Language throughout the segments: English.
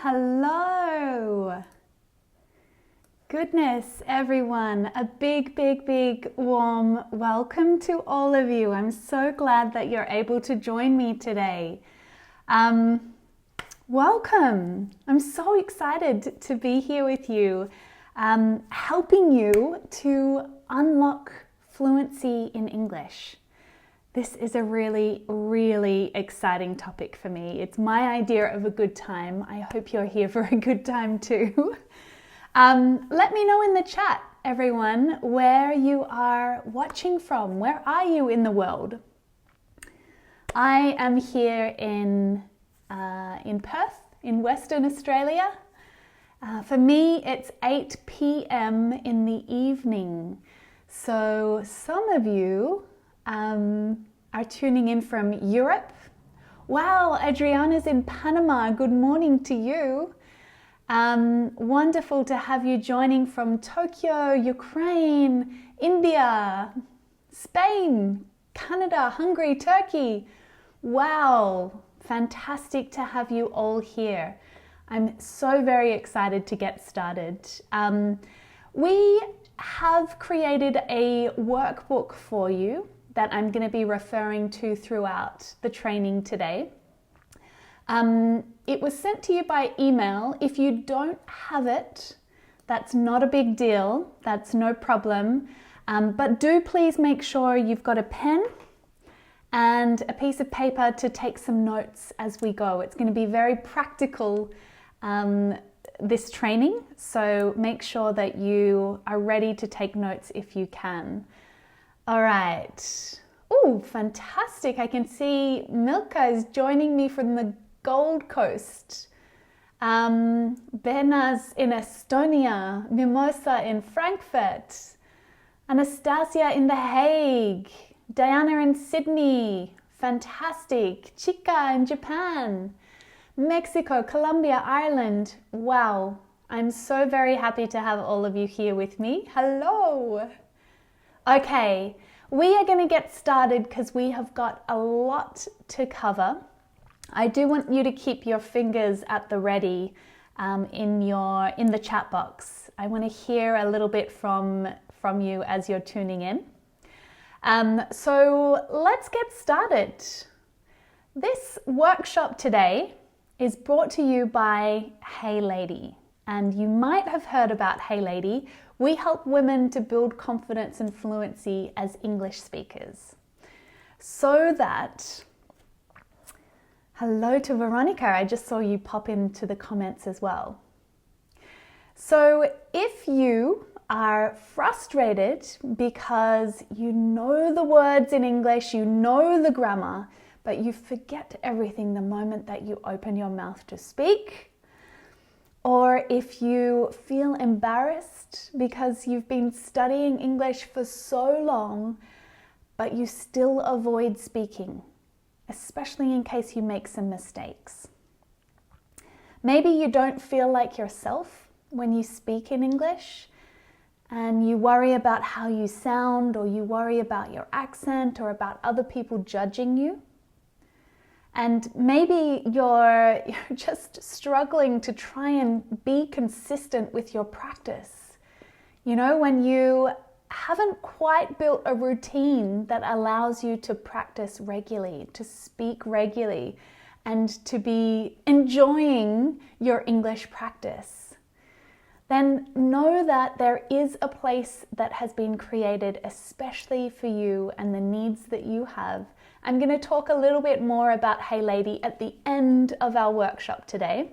Hello! Goodness, everyone, a big warm welcome to all of you. I'm so glad that you're able to join me today. Welcome! I'm so excited to be here with you, helping you to unlock fluency in English. This is a really exciting topic for me. It's my idea of a good time. I hope you're here for a good time too. Let me know in the chat, everyone, where you are watching from. Where are you in the world? I am here in Perth, in Western Australia. For me, it's 8 p.m. in the evening. So some of you are tuning in from Europe. Wow, Adriana's in Panama. Good morning to you. Wonderful to have you joining from Tokyo, Ukraine, India, Spain, Canada, Hungary, Turkey. Wow, fantastic to have you all here. I'm so very excited to get started. We have created a workbook for you that I'm going to be referring to throughout the training today. It was sent to you by email. If you don't have it, that's not a big deal. That's no problem. But do please make sure you've got a pen and a piece of paper to take some notes as we go. It's going to be very practical, this training. So make sure that you are ready to take notes if you can. All right. Oh, fantastic. I can see Milka is joining me from the Gold Coast. Bena's in Estonia. Mimosa in Frankfurt. Anastasia in The Hague. Diana in Sydney. Fantastic. Chika in Japan. Mexico, Colombia, Ireland. Wow. I'm so very happy to have all of you here with me. Hello. Okay, we are going to get started because we have got a lot to cover. I do want you to keep your fingers at the ready in the chat box. I want to hear a little bit from you as you're tuning in. So let's get started. This workshop today is brought to you by Hey Lady. And you might have heard about Hey Lady. We help women to build confidence and fluency as English speakers. So that, hello to Veronica, I just saw you pop into the comments as well. So if you are frustrated because you know the words in English, you know the grammar, but you forget everything the moment that you open your mouth to speak, or if you feel embarrassed because you've been studying English for so long, but you still avoid speaking, especially in case you make some mistakes. Maybe you don't feel like yourself when you speak in English, and you worry about how you sound, or you worry about your accent, or about other people judging you. And maybe you're just struggling to try and be consistent with your practice. You know, when you haven't quite built a routine that allows you to practice regularly, to speak regularly, and to be enjoying your English practice, then know that there is a place that has been created especially for you and the needs that you have. I'm going to talk a little bit more about Hey Lady at the end of our workshop today.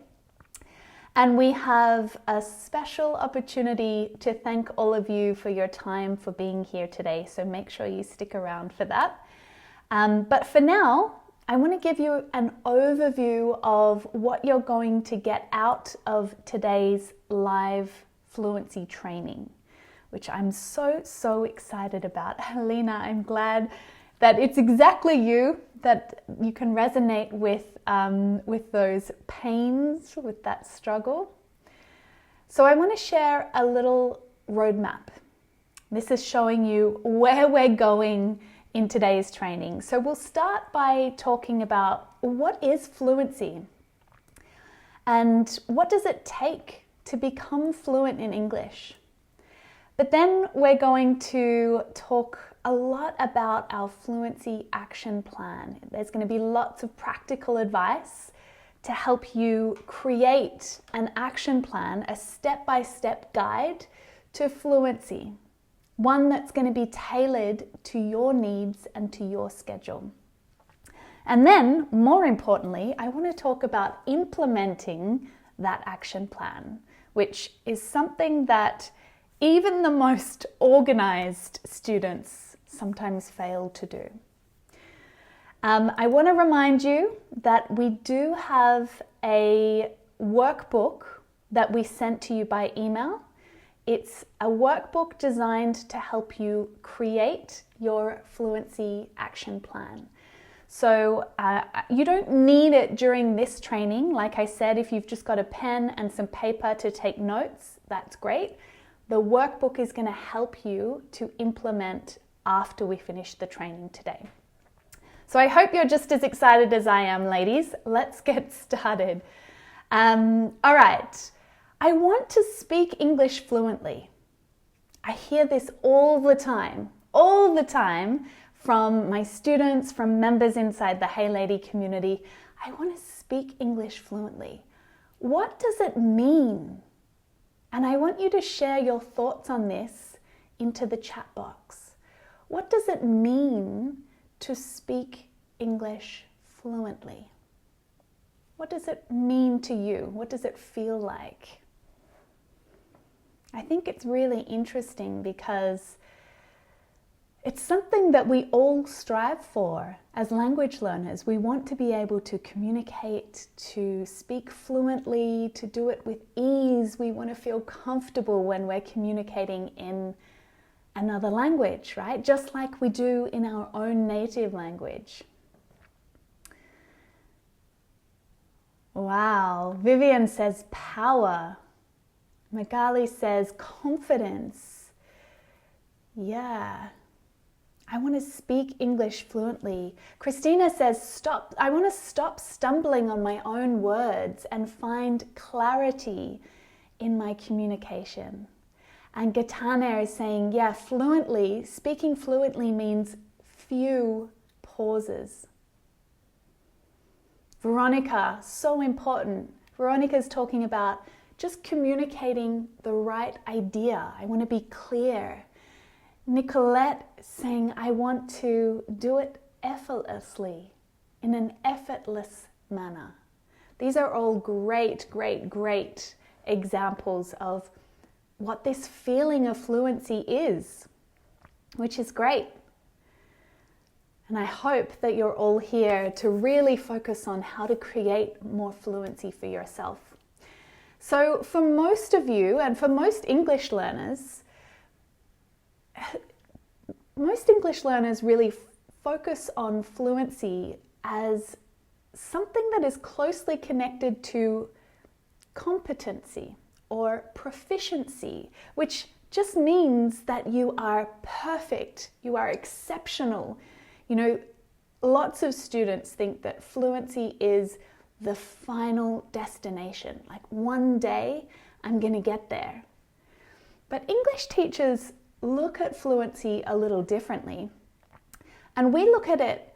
And we have a special opportunity to thank all of you for your time for being here today. So make sure you stick around for that. But for now, I want to give you an overview of what you're going to get out of today's live fluency training, which I'm so excited about. Helena, I'm glad that it's exactly you, that you can resonate with those pains, with that struggle. So I want to share a little roadmap. This is showing you where we're going in today's training. So we'll start by talking about what is fluency. And what does it take to become fluent in English? But then we're going to talk a lot about our Fluency Action Plan. There's going to be lots of practical advice to help you create an action plan, a step-by-step guide to fluency, one that's going to be tailored to your needs and to your schedule. And then, more importantly, I want to talk about implementing that action plan, which is something that even the most organized students sometimes fail to do. I want to remind you that we do have a workbook that we sent to you by email. It's a workbook designed to help you create your Fluency Action Plan. So you don't need it during this training. Like I said, if you've just got a pen and some paper to take notes, that's great. The workbook is going to help you to implement after we finish the training today. So I hope you're just as excited as I am, ladies. Let's get started. All right. I want to speak English fluently. I hear this all the time from my students, from members inside the Hey Lady community. I want to speak English fluently. What does it mean? And I want you to share your thoughts on this into the chat box. What does it mean to speak English fluently? What does it mean to you? What does it feel like? I think it's really interesting because it's something that we all strive for as language learners. We want to be able to communicate, to speak fluently, to do it with ease. We want to feel comfortable when we're communicating in another language, right? Just like we do in our own native language. Wow, Vivian says power. Magali says confidence. Yeah, I want to speak English fluently. Christina says I want to stop stumbling on my own words and find clarity in my communication. And Gatana is saying, yeah, speaking fluently means few pauses. Veronica, so important. Veronica's talking about just communicating the right idea. I want to be clear. Nicolette saying, I want to do it effortlessly, in an effortless manner. These are all great, great, great examples of what this feeling of fluency is, which is great. And I hope that you're all here to really focus on how to create more fluency for yourself. So for most of you, and for most English learners really focus on fluency as something that is closely connected to competency or proficiency, which just means that you are perfect, you are exceptional. You know, lots of students think that fluency is the final destination. Like one day I'm going to get there. But English teachers look at fluency a little differently. And we look at it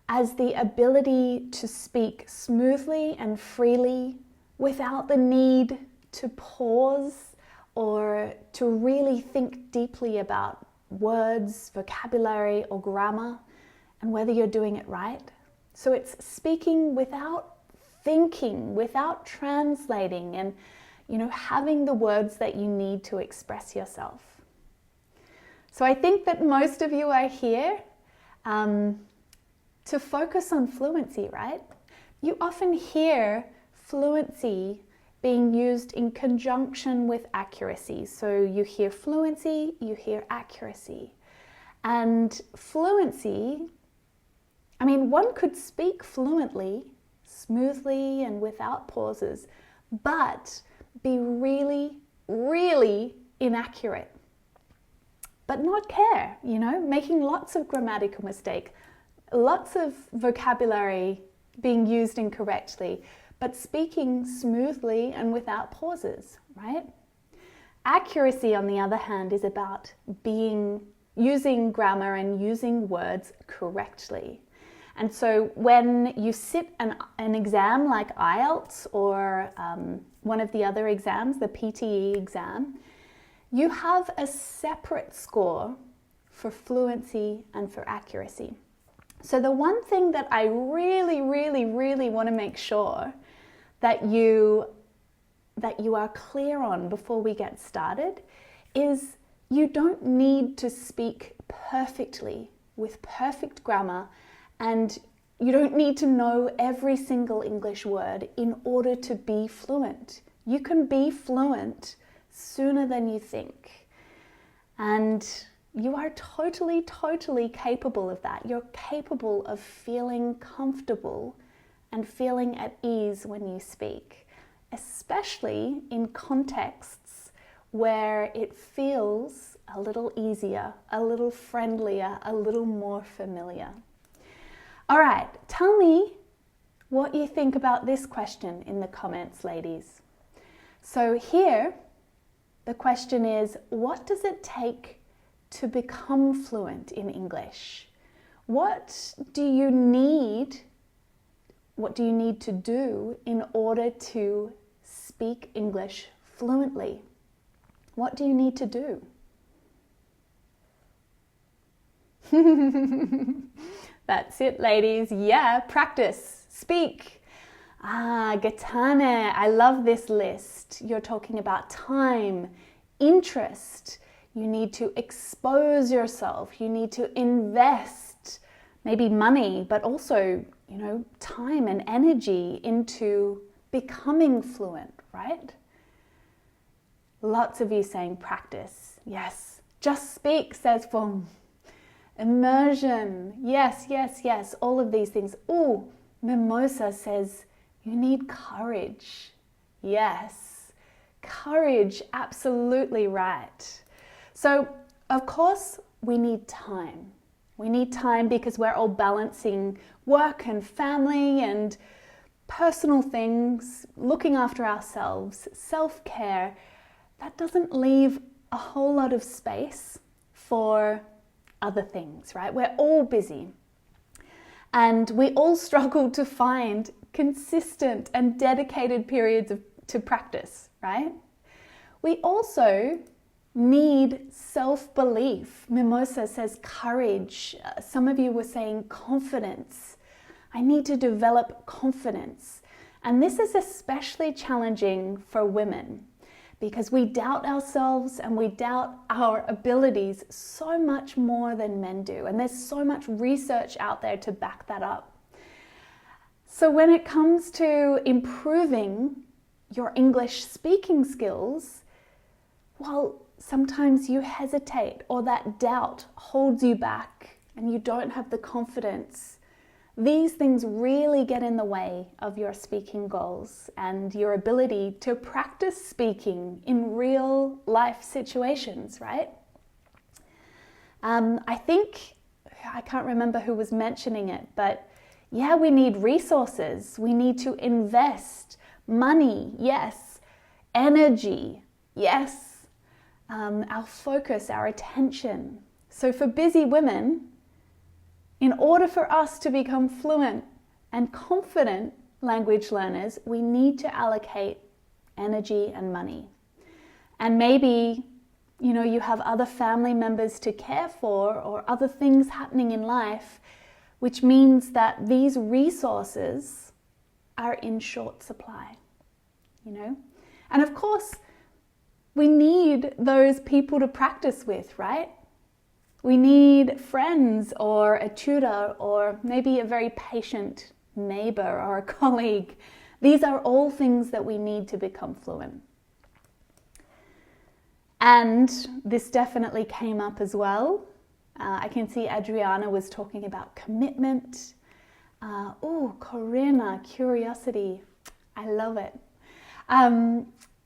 as the ability to speak smoothly and freely without the need to pause or to really think deeply about words, vocabulary, or grammar, and whether you're doing it right. So it's speaking without thinking, without translating, and having the words that you need to express yourself. So I think that most of you are here to focus on fluency, right? You often hear fluency being used in conjunction with accuracy. So you hear fluency, you hear accuracy. And fluency, one could speak fluently, smoothly and without pauses, but be really, really inaccurate. But not care, making lots of grammatical mistakes, lots of vocabulary being used incorrectly, but speaking smoothly and without pauses, right? Accuracy, on the other hand, is about using grammar and using words correctly. And so when you sit an exam like IELTS or one of the other exams, the PTE exam, you have a separate score for fluency and for accuracy. So the one thing that I really, really, really want to make sure that you are clear on before we get started is you don't need to speak perfectly with perfect grammar, and you don't need to know every single English word in order to be fluent. You can be fluent sooner than you think. And you are totally, totally capable of that. You're capable of feeling comfortable and feeling at ease when you speak, especially in contexts where it feels a little easier, a little friendlier, a little more familiar. All right, tell me what you think about this question in the comments, ladies. So here, the question is, what does it take to become fluent in English? What do you need to do in order to speak English fluently? What do you need to do? That's it, ladies. Yeah, practice, speak. Gatane, I love this list. You're talking about time, interest. You need to expose yourself. You need to invest maybe money, but also, time and energy into becoming fluent, right? Lots of you saying practice. Yes. Just speak, says Fong. Immersion. Yes, yes, yes. All of these things. Ooh, Mimosa says you need courage. Yes. Courage. Absolutely right. So, of course, we need time. We need time because we're all balancing work and family and personal things, looking after ourselves, self-care. That doesn't leave a whole lot of space for other things, right? We're all busy. And we all struggle to find consistent and dedicated periods to practice, right? We also need self-belief. Mimosa says courage. Some of you were saying confidence. I need to develop confidence. And this is especially challenging for women because we doubt ourselves and we doubt our abilities so much more than men do. And there's so much research out there to back that up. So when it comes to improving your English speaking skills, well, sometimes you hesitate or that doubt holds you back and you don't have the confidence. These things really get in the way of your speaking goals and your ability to practice speaking in real life situations, right? I can't remember who was mentioning it, but yeah, we need resources. We need to invest money, yes. Energy, yes. Our focus, our attention. So for busy women, in order for us to become fluent and confident language learners, we need to allocate energy and money. And maybe, you have other family members to care for or other things happening in life, which means that these resources are in short supply, And of course, we need those people to practice with, right? We need friends or a tutor or maybe a very patient neighbor or a colleague. These are all things that we need to become fluent. And this definitely came up as well. I can see Adriana was talking about commitment. Corinna, curiosity. I love it.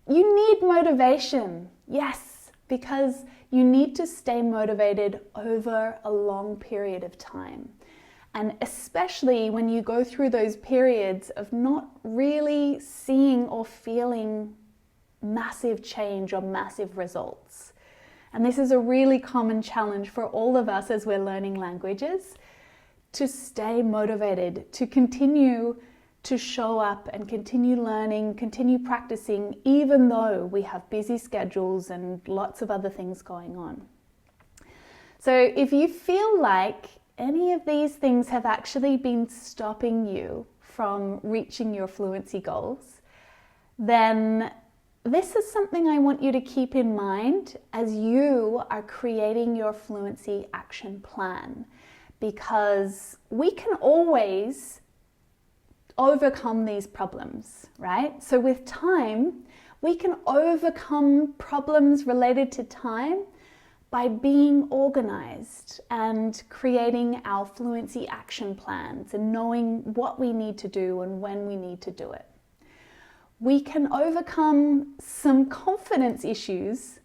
You need motivation, yes, because you need to stay motivated over a long period of time. And especially when you go through those periods of not really seeing or feeling massive change or massive results. And this is a really common challenge for all of us as we're learning languages, to stay motivated, to continue to show up and continue learning, continue practicing, even though we have busy schedules and lots of other things going on. So if you feel like any of these things have actually been stopping you from reaching your fluency goals, then this is something I want you to keep in mind as you are creating your fluency action plan, because we can always overcome these problems, right? So with time, we can overcome problems related to time by being organized and creating our fluency action plans and knowing what we need to do and when we need to do it. We can overcome some confidence issues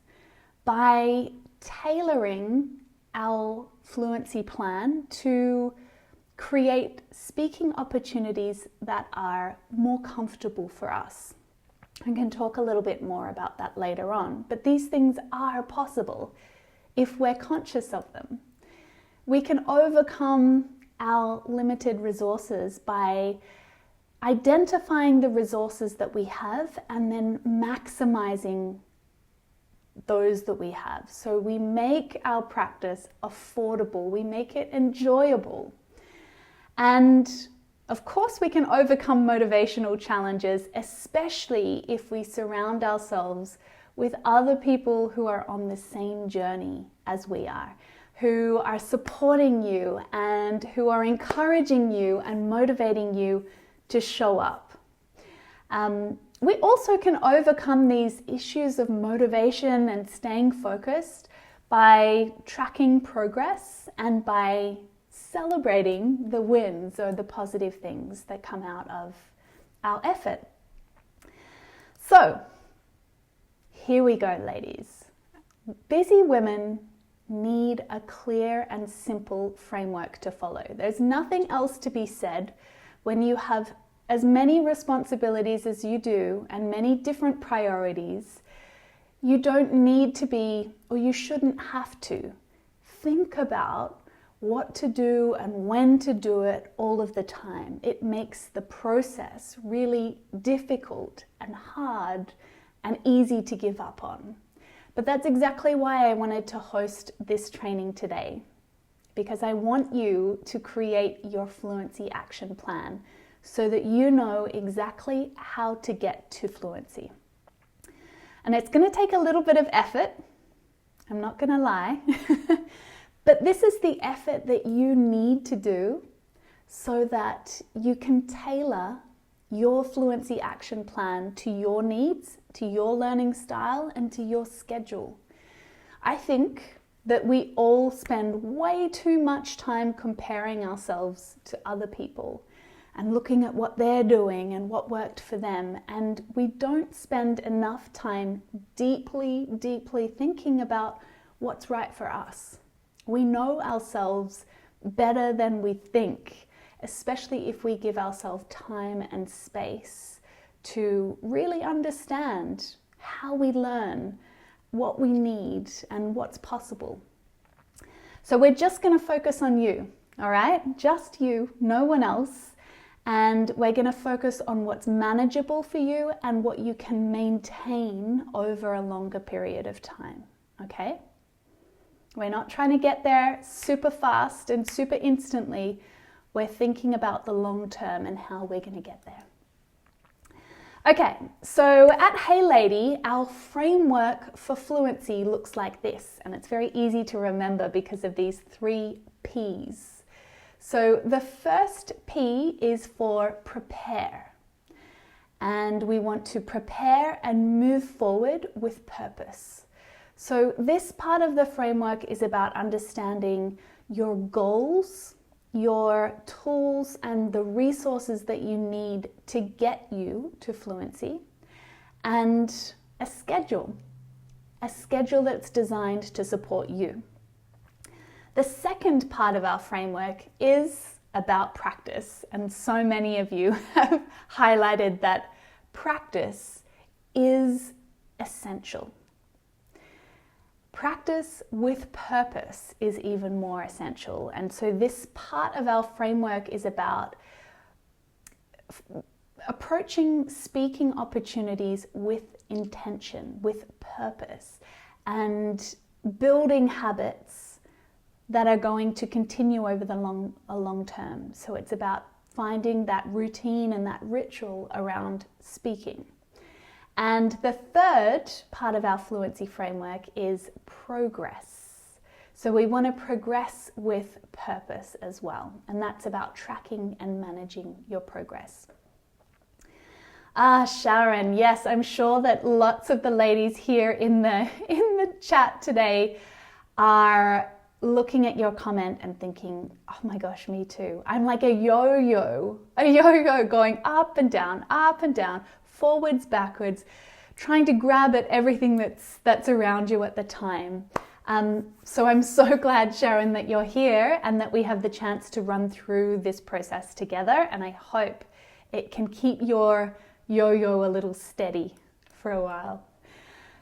by tailoring our fluency plan to create speaking opportunities that are more comfortable for us. I can talk a little bit more about that later on, but these things are possible if we're conscious of them. We can overcome our limited resources by identifying the resources that we have and then maximizing those that we have. So we make our practice affordable, we make it enjoyable. And of course, we can overcome motivational challenges, especially if we surround ourselves with other people who are on the same journey as we are, who are supporting you and who are encouraging you and motivating you to show up. We also can overcome these issues of motivation and staying focused by tracking progress and by celebrating the wins or the positive things that come out of our effort. So, here we go, ladies. Busy women need a clear and simple framework to follow. There's nothing else to be said when you have as many responsibilities as you do and many different priorities. You don't need to be, or you shouldn't have to, think about what to do and when to do it all of the time. It makes the process really difficult and hard and easy to give up on. But that's exactly why I wanted to host this training today, because I want you to create your fluency action plan so that you know exactly how to get to fluency. And it's going to take a little bit of effort, I'm not going to lie, but this is the effort that you need to do so that you can tailor your fluency action plan to your needs, to your learning style, and to your schedule. I think that we all spend way too much time comparing ourselves to other people and looking at what they're doing and what worked for them, and we don't spend enough time deeply thinking about what's right for us. We know ourselves better than we think, especially if we give ourselves time and space to really understand how we learn, what we need, and what's possible. So we're just going to focus on you, all right? Just you, no one else. And we're going to focus on what's manageable for you and what you can maintain over a longer period of time, okay? We're not trying to get there super fast and super instantly. We're thinking about the long term and how we're going to get there. Okay, so at Hey Lady, our framework for fluency looks like this, and it's very easy to remember because of these 3 P's. So the first P is for prepare, and we want to prepare and move forward with purpose. So this part of the framework is about understanding your goals, your tools, and the resources that you need to get you to fluency, and a schedule that's designed to support you. The second part of our framework is about practice, and so many of you have highlighted that practice is essential. Practice with purpose is even more essential. And so this part of our framework is about approaching speaking opportunities with intention, with purpose, and building habits that are going to continue over the long term. So it's about finding that routine and that ritual around speaking. And the third part of our fluency framework is progress. So we want to progress with purpose as well. And that's about tracking and managing your progress. Sharon, yes, I'm sure that lots of the ladies here in the chat today are looking at your comment and thinking, oh my gosh, me too. I'm like a yo-yo going up and down, forwards, backwards, trying to grab at everything that's around you at the time. So I'm so glad, Sharon, that you're here and that we have the chance to run through this process together. And I hope it can keep your yo-yo a little steady for a while.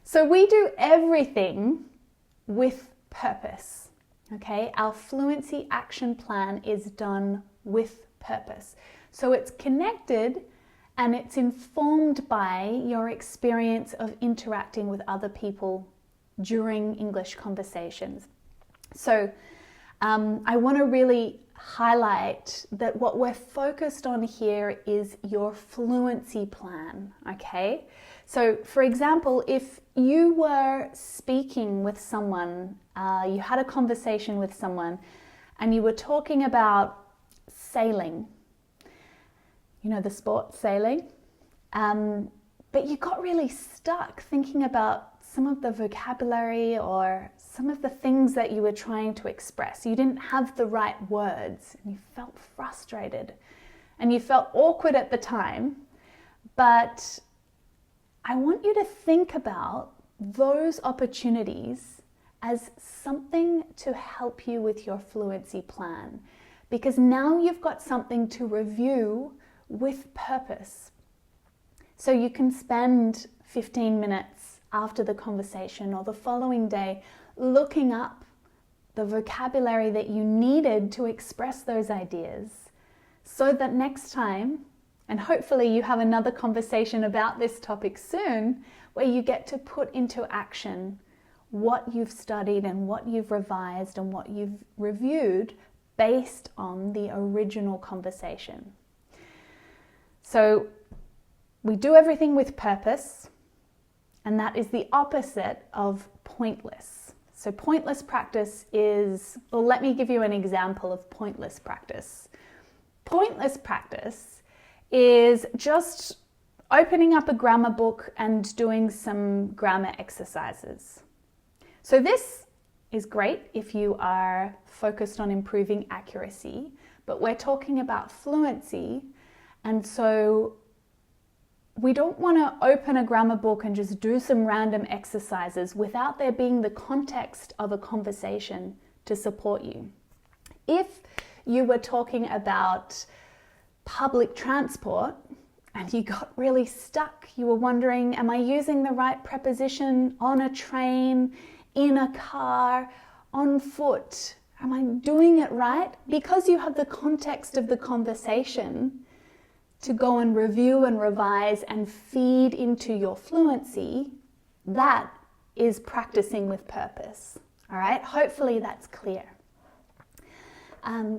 So we do everything with purpose. Okay, our Fluency Action Plan is done with purpose. So it's connected and it's informed by your experience of interacting with other people during English conversations. So I want to really highlight that what we're focused on here is your fluency plan, okay? So for example, if you were speaking with someone, you had a conversation with someone and you were talking about sailing, you know, the sport sailing, but you got really stuck thinking about some of the vocabulary or some of the things that you were trying to express. You didn't have the right words and you felt frustrated and you felt awkward at the time, but I want you to think about those opportunities as something to help you with your fluency plan, because now you've got something to review with purpose. So you can spend 15 minutes after the conversation or the following day looking up the vocabulary that you needed to express those ideas, so that next time, and hopefully you have another conversation about this topic soon, where you get to put into action what you've studied and what you've revised and what you've reviewed based on the original conversation. So we do everything with purpose, and that is the opposite of pointless. So pointless practice is, well, let me give you an example of pointless practice. Pointless practice is just opening up a grammar book and doing some grammar exercises. So this is great if you are focused on improving accuracy, but we're talking about fluency, and so we don't want to open a grammar book and just do some random exercises without there being the context of a conversation to support you. If you were talking about public transport and you got really stuck, you were wondering, am I using the right preposition on a train, in a car, on foot? Am I doing it right? Because you have the context of the conversation to go and review and revise and feed into your fluency, that is practicing with purpose. All right, hopefully that's clear.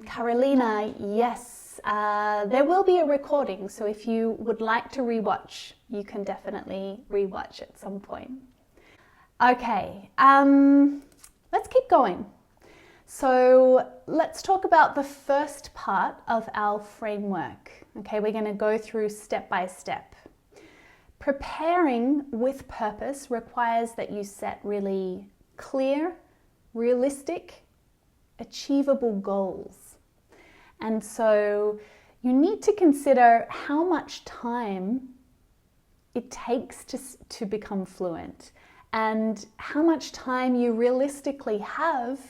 Carolina, yes, there will be a recording, so if you would like to rewatch, you can definitely rewatch at some point. Okay, let's keep going. So let's talk about the first part of our framework. Okay, we're going to go through step by step. Preparing with purpose requires that you set really clear, realistic, achievable goals. And so you need to consider how much time it takes to become fluent and how much time you realistically have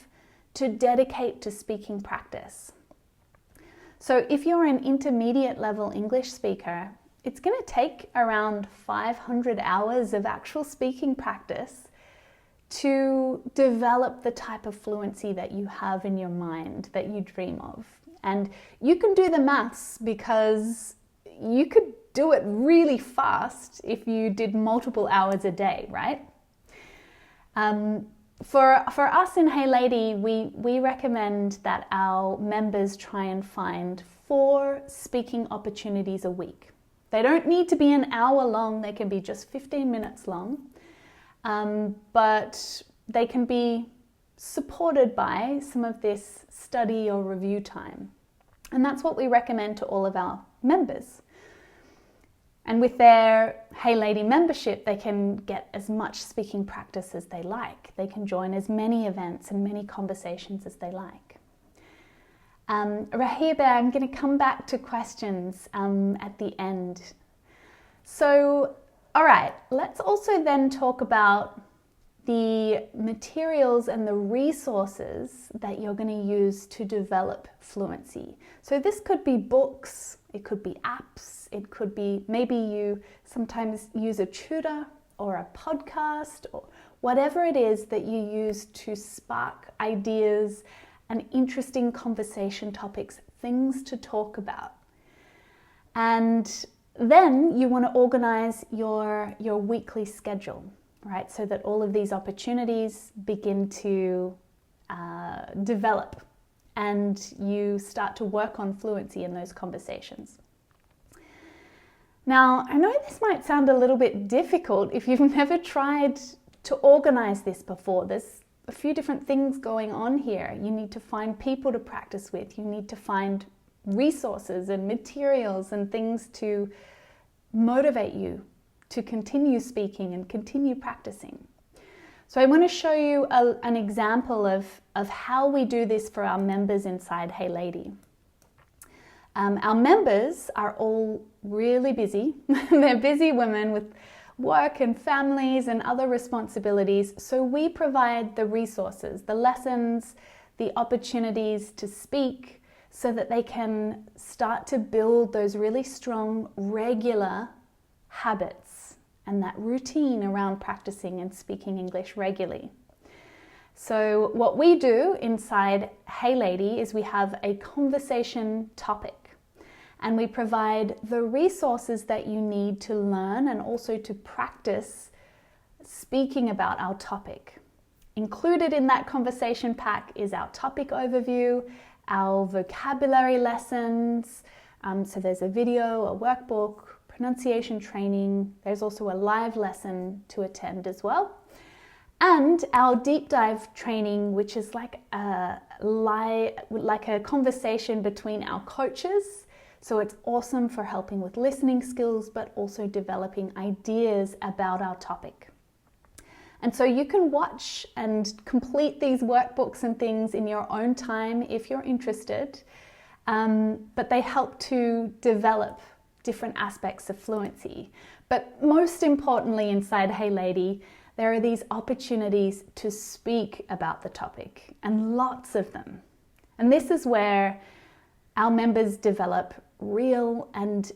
to dedicate to speaking practice. So if you're an intermediate level English speaker, it's going to take around 500 hours of actual speaking practice to develop the type of fluency that you have in your mind, that you dream of. And you can do the maths because you could do it really fast if you did multiple hours a day, right? For us in Hey Lady, we recommend that our members try and find 4 speaking opportunities a week. They don't need to be an hour long, they can be just 15 minutes long, but they can be supported by some of this study or review time. And that's what we recommend to all of our members. And with their Hey Lady membership, they can get as much speaking practice as they like. They can join as many events and many conversations as they like. Rahiba, I'm going to come back to questions at the end. So, all right, let's also then talk about the materials and the resources that you're going to use to develop fluency. So this could be books, it could be apps, it could be maybe you sometimes use a tutor or a podcast or whatever it is that you use to spark ideas and interesting conversation topics, things to talk about. And then you want to organize your weekly schedule, right? So that all of these opportunities begin to develop and you start to work on fluency in those conversations. Now, I know this might sound a little bit difficult if you've never tried to organize this before. There's a few different things going on here. You need to find people to practice with. You need to find resources and materials and things to motivate you to continue speaking and continue practicing. So I want to show you an example of how we do this for our members inside Hey Lady. Our members are all really busy. They're busy women with work and families and other responsibilities. So we provide the resources, the lessons, the opportunities to speak so that they can start to build those really strong, regular habits and that routine around practicing and speaking English regularly. So what we do inside Hey Lady is we have a conversation topic. And we provide the resources that you need to learn and also to practice speaking about our topic. Included in that conversation pack is our topic overview, our vocabulary lessons. So there's a video, a workbook, pronunciation training. There's also a live lesson to attend as well. And our deep dive training, which is like a conversation between our coaches. So it's awesome for helping with listening skills, but also developing ideas about our topic. And so you can watch and complete these workbooks and things in your own time if you're interested, but they help to develop different aspects of fluency. But most importantly inside Hey Lady, there are these opportunities to speak about the topic, and lots of them. And this is where our members develop real and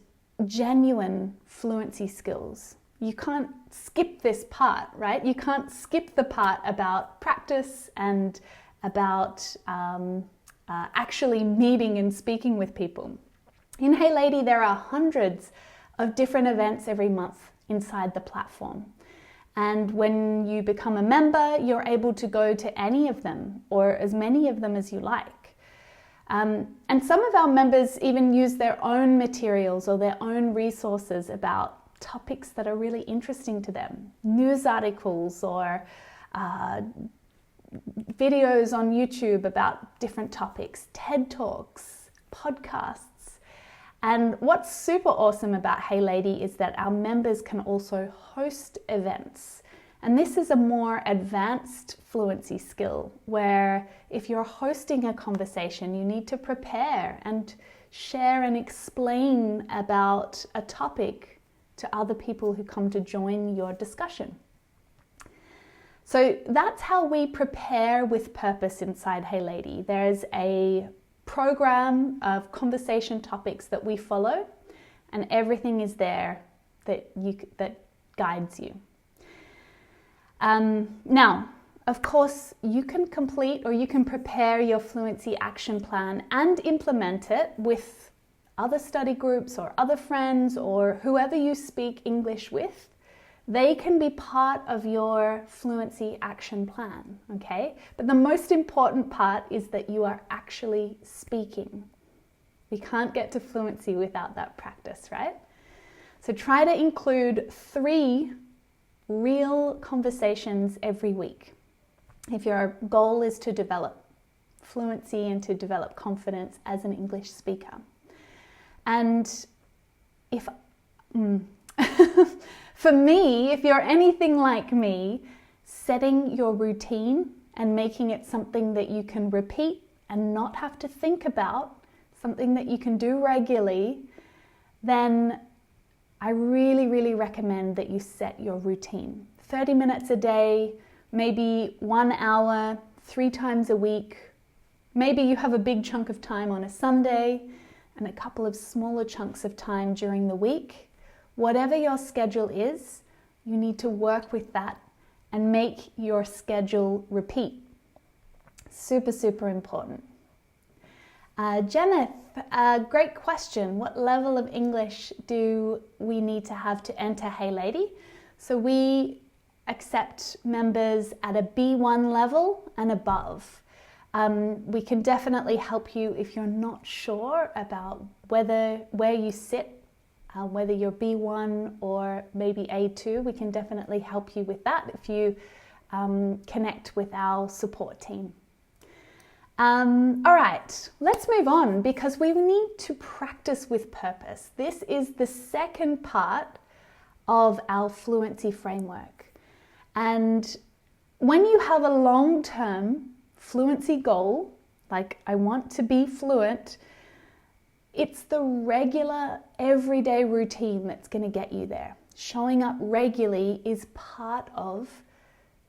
genuine fluency skills. You can't skip this part, right? You can't skip the part about practice and about actually meeting and speaking with people. In Hey Lady, there are hundreds of different events every month inside the platform. And when you become a member, you're able to go to any of them or as many of them as you like. And some of our members even use their own materials or their own resources about topics that are really interesting to them. News articles or videos on YouTube about different topics, TED Talks, podcasts. And what's super awesome about Hey Lady is that our members can also host events. And this is a more advanced fluency skill where if you're hosting a conversation, you need to prepare and share and explain about a topic to other people who come to join your discussion. So that's how we prepare with purpose inside Hey Lady. There's a program of conversation topics that we follow, and everything is there that guides you. Now, of course, you can complete or you can prepare your Fluency Action Plan and implement it with other study groups or other friends or whoever you speak English with. They can be part of your Fluency Action Plan, okay? But the most important part is that you are actually speaking. We can't get to fluency without that practice, right? So try to include 3 real conversations every week. If your goal is to develop fluency and to develop confidence as an English speaker. And if for me, if you're anything like me, setting your routine and making it something that you can repeat and not have to think about, something that you can do regularly, then I really, really recommend that you set your routine. 30 minutes a day, maybe 1 hour, 3 times a week. Maybe you have a big chunk of time on a Sunday and a couple of smaller chunks of time during the week. Whatever your schedule is, you need to work with that and make your schedule repeat. Super, super important. Jeneth, great question. What level of English do we need to have to enter Hey Lady? So we accept members at a B1 level and above. We can definitely help you if you're not sure about where you sit, whether you're B1 or maybe A2. We can definitely help you with that if you connect with our support team. All right, let's move on because we need to practice with purpose. This is the second part of our fluency framework. And when you have a long-term fluency goal, like I want to be fluent, it's the regular everyday routine that's going to get you there. Showing up regularly is part of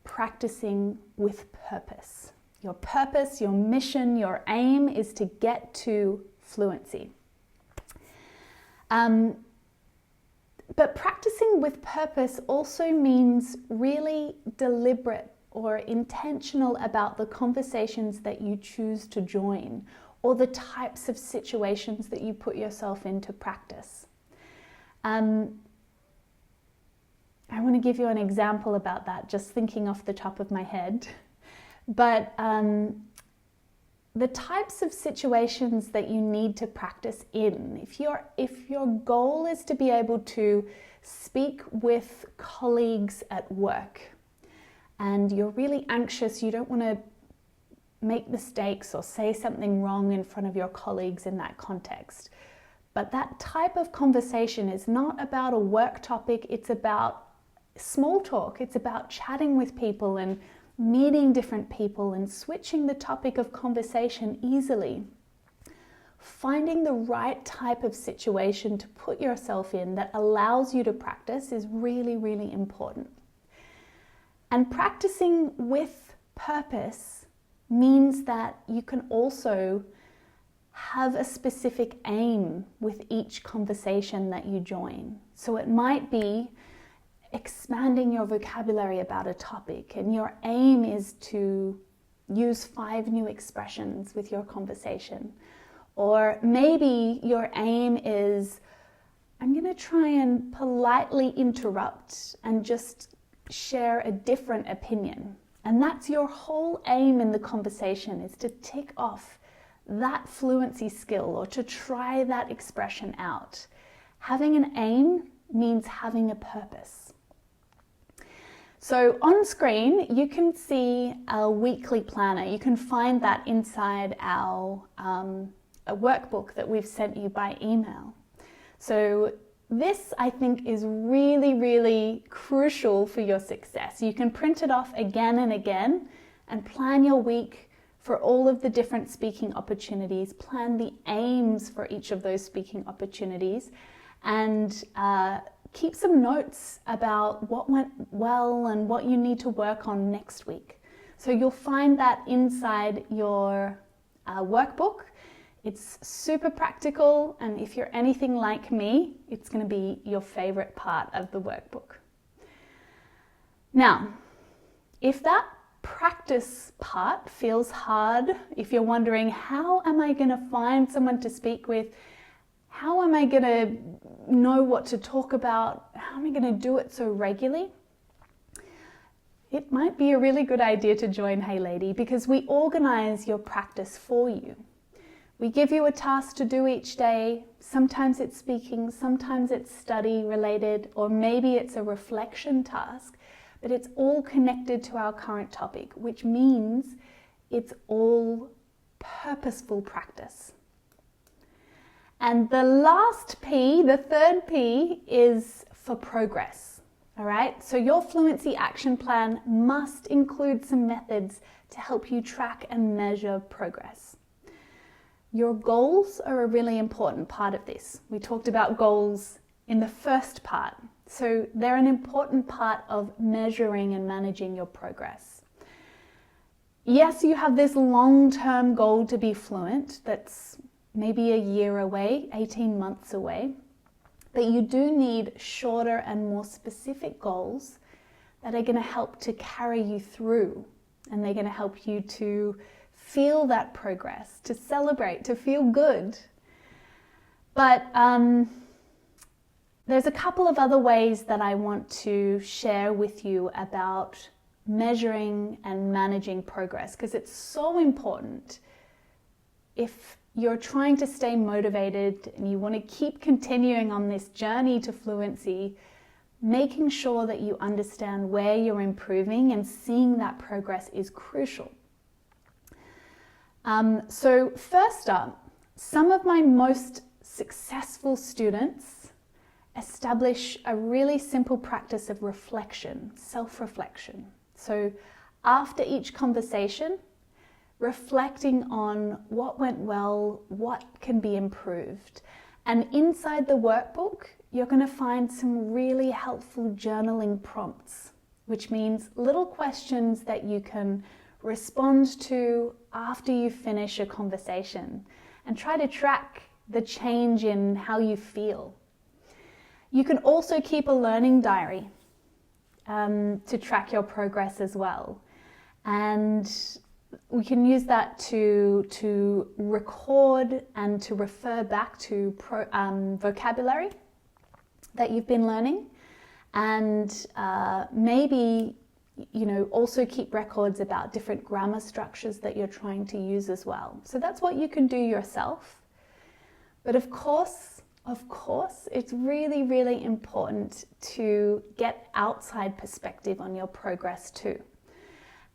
practicing with purpose. Your purpose, your mission, your aim is to get to fluency. But practicing with purpose also means really deliberate or intentional about the conversations that you choose to join or the types of situations that you put yourself into practice. I want to give you an example about that, just thinking off the top of my head. But the types of situations that you need to practice in, if your goal is to be able to speak with colleagues at work and you're really anxious, you don't want to make mistakes or say something wrong in front of your colleagues in that context. But that type of conversation is not about a work topic, it's about small talk, it's about chatting with people and meeting different people and switching the topic of conversation easily. Finding the right type of situation to put yourself in that allows you to practice is really, really important. And practicing with purpose means that you can also have a specific aim with each conversation that you join. So it might be expanding your vocabulary about a topic, and your aim is to use 5 new expressions with your conversation. Or maybe your aim is, I'm going to try and politely interrupt and just share a different opinion. And that's your whole aim in the conversation, is to tick off that fluency skill or to try that expression out. Having an aim means having a purpose. So on screen, you can see our weekly planner. You can find that inside our a workbook that we've sent you by email. So this, I think, is really, really crucial for your success. You can print it off again and again and plan your week for all of the different speaking opportunities, plan the aims for each of those speaking opportunities, and keep some notes about what went well and what you need to work on next week. So you'll find that inside your workbook. It's super practical, and if you're anything like me, it's going to be your favorite part of the workbook. Now, if that practice part feels hard, if you're wondering, how am I going to find someone to speak with? How am I going to know what to talk about? How am I going to do it so regularly? It might be a really good idea to join Hey Lady, because we organize your practice for you. We give you a task to do each day. Sometimes it's speaking, sometimes it's study related, or maybe it's a reflection task, but it's all connected to our current topic, which means it's all purposeful practice. And the last P, the third P, is for progress. All right, so your Fluency Action Plan must include some methods to help you track and measure progress. Your goals are a really important part of this. We talked about goals in the first part, so they're an important part of measuring and managing your progress. Yes, you have this long-term goal to be fluent that's maybe a year away, 18 months away, but you do need shorter and more specific goals that are going to help to carry you through, and they're going to help you to feel that progress, to celebrate, to feel good. But there's a couple of other ways that I want to share with you about measuring and managing progress, because it's so important. If you're trying to stay motivated and you want to keep continuing on this journey to fluency, making sure that you understand where you're improving and seeing that progress is crucial. So first up, some of my most successful students establish a really simple practice of reflection, self-reflection. So after each conversation, reflecting on what went well, what can be improved. And inside the workbook, you're going to find some really helpful journaling prompts, which means little questions that you can respond to after you finish a conversation and try to track the change in how you feel. You can also keep a learning diary to track your progress as well. And we can use that to record and to refer back to vocabulary that you've been learning, and maybe also keep records about different grammar structures that you're trying to use as well. So that's what you can do yourself. But of course, it's really, really important to get outside perspective on your progress too.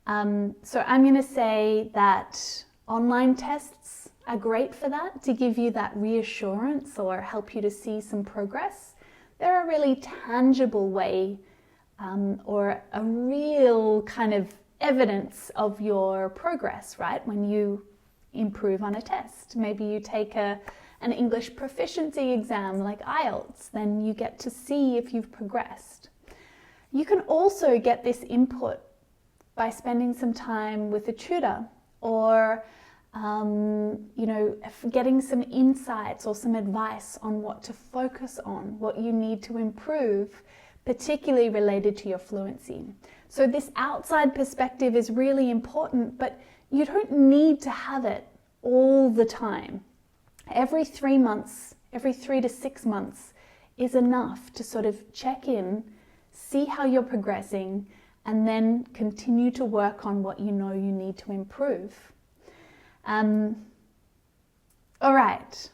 So I'm going to say that online tests are great for that, to give you that reassurance or help you to see some progress. They're a really tangible way or a real kind of evidence of your progress, right? When you improve on a test, maybe you take an English proficiency exam like IELTS, then you get to see if you've progressed. You can also get this input by spending some time with a tutor, or getting some insights or some advice on what to focus on, what you need to improve, particularly related to your fluency. So this outside perspective is really important, but you don't need to have it all the time. Every 3 months, every 3 to 6 months is enough to sort of check in, see how you're progressing, and then continue to work on what you know you need to improve. All right.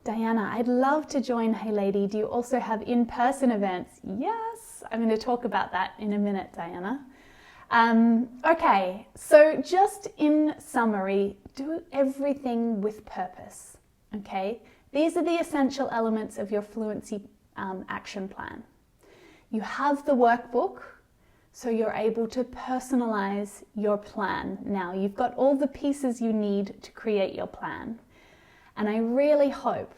Diana, I'd love to join Hey Lady. Do you also have in-person events? Yes, I'm going to talk about that in a minute, Diana. Okay, so just in summary, do everything with purpose, okay? These are the essential elements of your Fluency Action Plan. You have the workbook, so you're able to personalize your plan. Now, you've got all the pieces you need to create your plan. And I really hope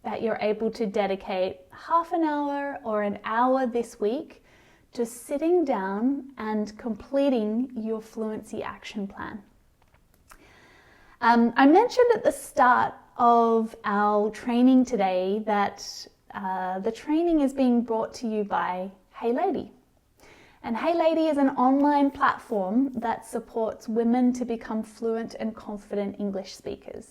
that you're able to dedicate half an hour or an hour this week to sitting down and completing your Fluency Action Plan. I mentioned at the start of our training today that the training is being brought to you by Hey Lady. And Hey Lady is an online platform that supports women to become fluent and confident English speakers.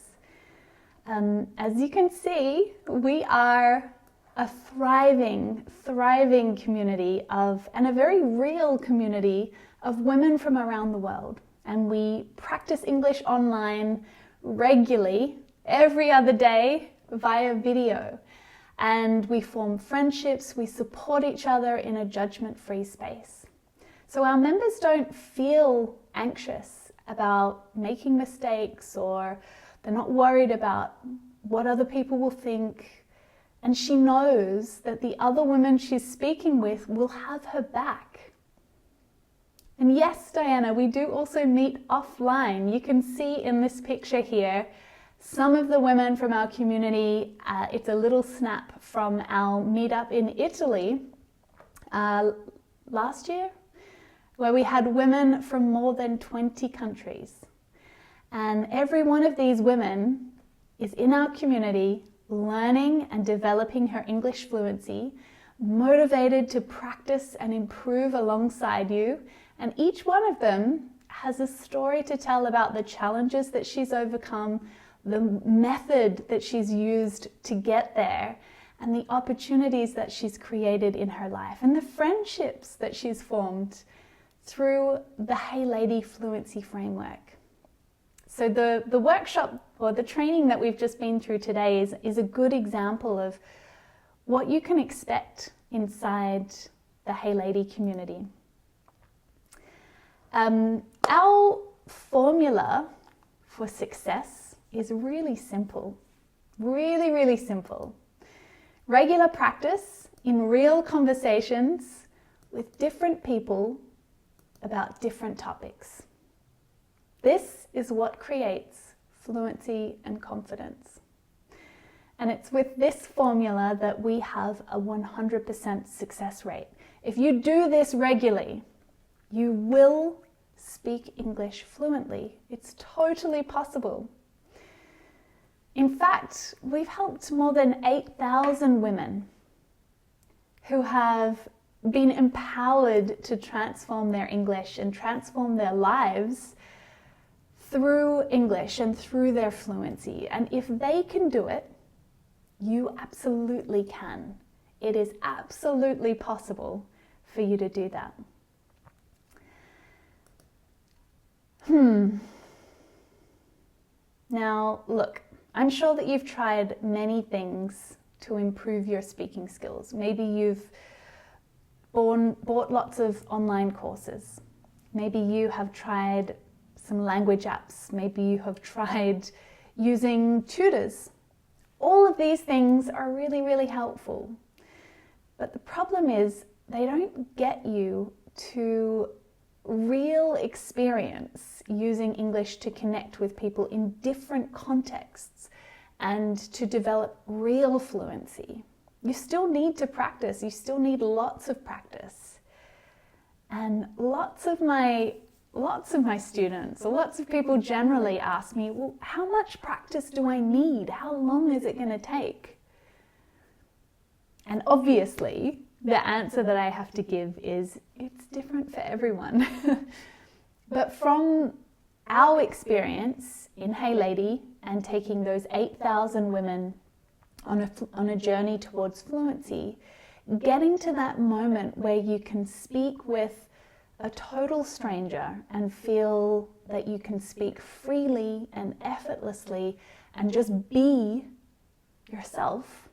As you can see, we are a thriving community and a very real community of women from around the world. And we practice English online regularly, every other day via video. And we form friendships, we support each other in a judgment-free space. So our members don't feel anxious about making mistakes, or they're not worried about what other people will think. And she knows that the other women she's speaking with will have her back. And yes, Diana, we do also meet offline. You can see in this picture here some of the women from our community. It's a little snap from our meetup in Italy last year, where we had women from more than 20 countries. And every one of these women is in our community, learning and developing her English fluency, motivated to practice and improve alongside you. And each one of them has a story to tell about the challenges that she's overcome, the method that she's used to get there, and the opportunities that she's created in her life, and the friendships that she's formed through the Hey Lady Fluency Framework. So the workshop or the training that we've just been through today is a good example of what you can expect inside the Hey Lady community. Our formula for success is really simple, really simple. Regular practice in real conversations with different people about different topics. This is what creates fluency and confidence. And it's with this formula that we have a 100% success rate. If you do this regularly, you will speak English fluently. It's totally possible. In fact, we've helped more than 8,000 women who have been empowered to transform their English and transform their lives through English and through their fluency. And if they can do it, you absolutely can. It is absolutely possible for you to do that. Now, look, I'm sure that you've tried many things to improve your speaking skills. Maybe you've bought lots of online courses. Maybe you have tried some language apps. Maybe you have tried using tutors. All of these things are really helpful. But the problem is they don't get you to real experience using English to connect with people in different contexts and to develop real fluency. You still need to practice. You still need lots of practice. And lots of my students, or lots of people generally ask me, well, how much practice do I need? How long is it going to take? And obviously, the answer that I have to give is it's different for everyone. But from our experience in Hey Lady and taking those 8,000 women on a journey towards fluency, getting to that moment where you can speak with a total stranger and feel that you can speak freely and effortlessly and just be yourself.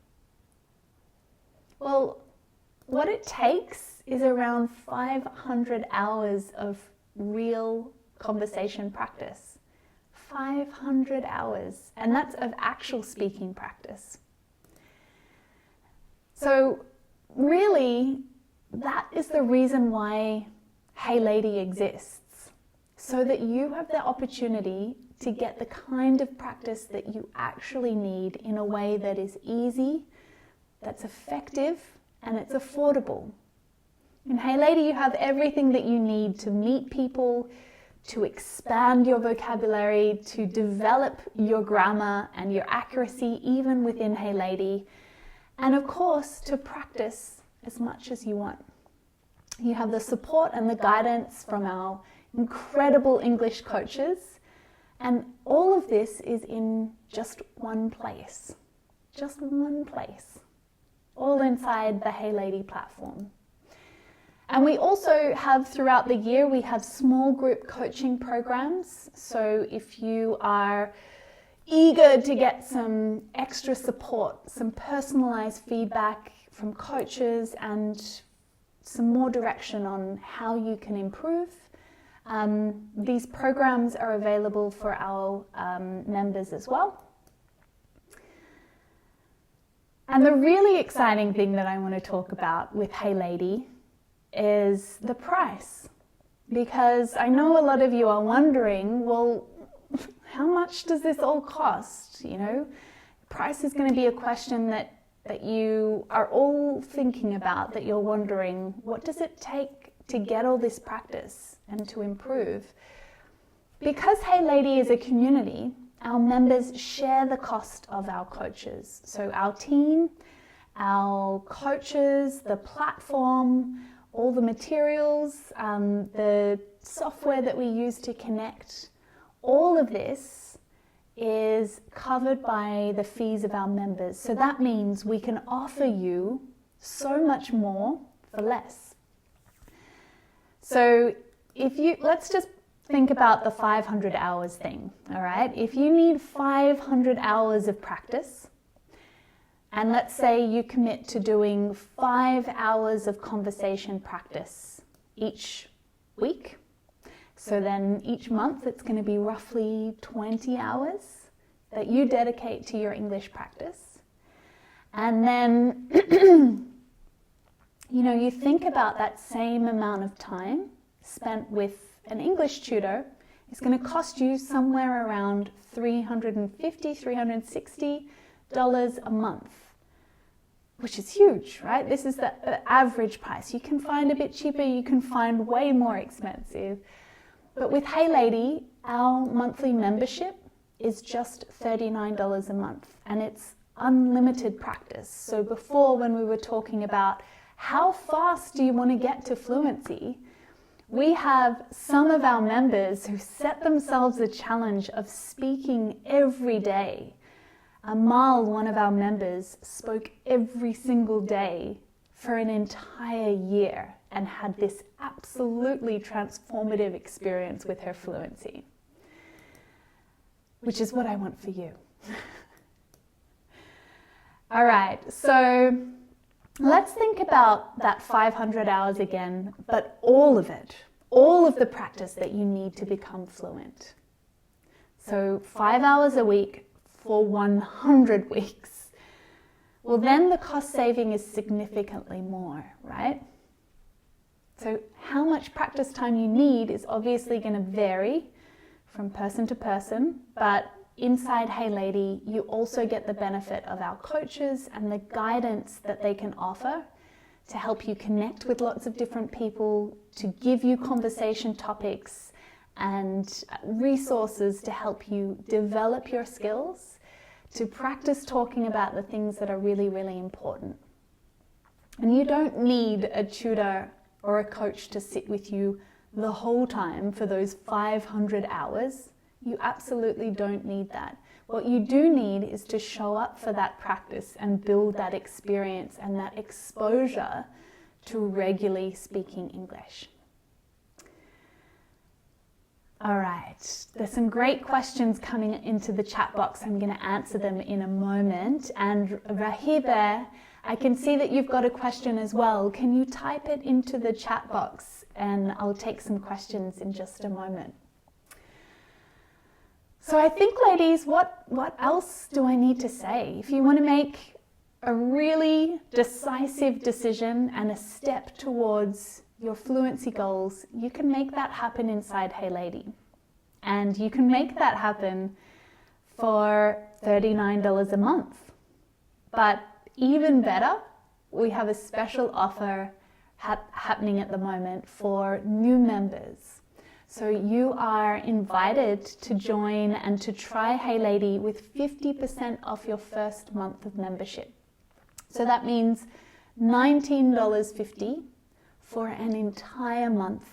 Well, what it takes is around 500 hours of real conversation practice. 500 hours, and that's of actual speaking practice. So really, that is the reason why Hey Lady exists, so that you have the opportunity to get the kind of practice that you actually need in a way that is easy, that's effective, and it's affordable. In Hey Lady, you have everything that you need to meet people, to expand your vocabulary, to develop your grammar and your accuracy even within Hey Lady, and of course to practice as much as you want. You have the support and the guidance from our incredible English coaches, and all of this is in just one place, all inside the Hey Lady platform. And we also have, throughout the year, we have small group coaching programs. So if you are eager to get some extra support, some personalized feedback from coaches, and some more direction on how you can improve, these programs are available for our members as well. And the really exciting thing that I want to talk about with Hey Lady is the price, because I know a lot of you are wondering, well, how much does this all cost? You know, price is going to be a question that you are all thinking about, that you're wondering, what does it take to get all this practice and to improve? Because Hey Lady is a community, our members share the cost of our coaches. So our team, our coaches, the platform, all the materials, the software that we use to connect, all of this is covered by the fees of our members. So that means we can offer you so much more for less. So let's just think about the 500 hours thing, all right? If you need 500 hours of practice, and let's say you commit to doing 5 hours of conversation practice each week. So then each month it's going to be roughly 20 hours that you dedicate to your English practice. And then, you know, you think about that same amount of time spent with an English tutor. It's going to cost you somewhere around $350, $360 a month, which is huge, right? This is the average price. You can find a bit cheaper, you can find way more expensive. But with Hey Lady, our monthly membership is just $39 a month, and it's unlimited practice. So before, when we were talking about how fast do you want to get to fluency, we have some of our members who set themselves a challenge of speaking every day. Amal, one of our members, spoke every single day for an entire year and had this absolutely transformative experience with her fluency, which is what I want for you. All right, so let's think about that 500 hours again, but all of it, all of the practice that you need to become fluent. So 5 hours a week for 100 weeks. Well, then the cost saving is significantly more, right? So how much practice time you need is obviously going to vary from person to person, but inside Hey Lady, you also get the benefit of our coaches and the guidance that they can offer to help you connect with lots of different people, to give you conversation topics and resources to help you develop your skills, to practice talking about the things that are really, really important. And you don't need a tutor or a coach to sit with you the whole time for those 500 hours. You absolutely don't need that. What you do need is to show up for that practice and build that experience and that exposure to regularly speaking English. All right, there's some great questions coming into the chat box. I'm going to answer them in a moment. And Rahibe, I can see that you've got a question as well. Can you type it into the chat box and I'll take some questions in just a moment. So I think, ladies, what else do I need to say? If you want to make a really decisive decision and a step towards your fluency goals, you can make that happen inside Hey Lady. And you can make that happen for $39 a month. But even better, we have a special offer happening at the moment for new members. So you are invited to join and to try Hey Lady with 50% off your first month of membership. So that means $19.50 for an entire month.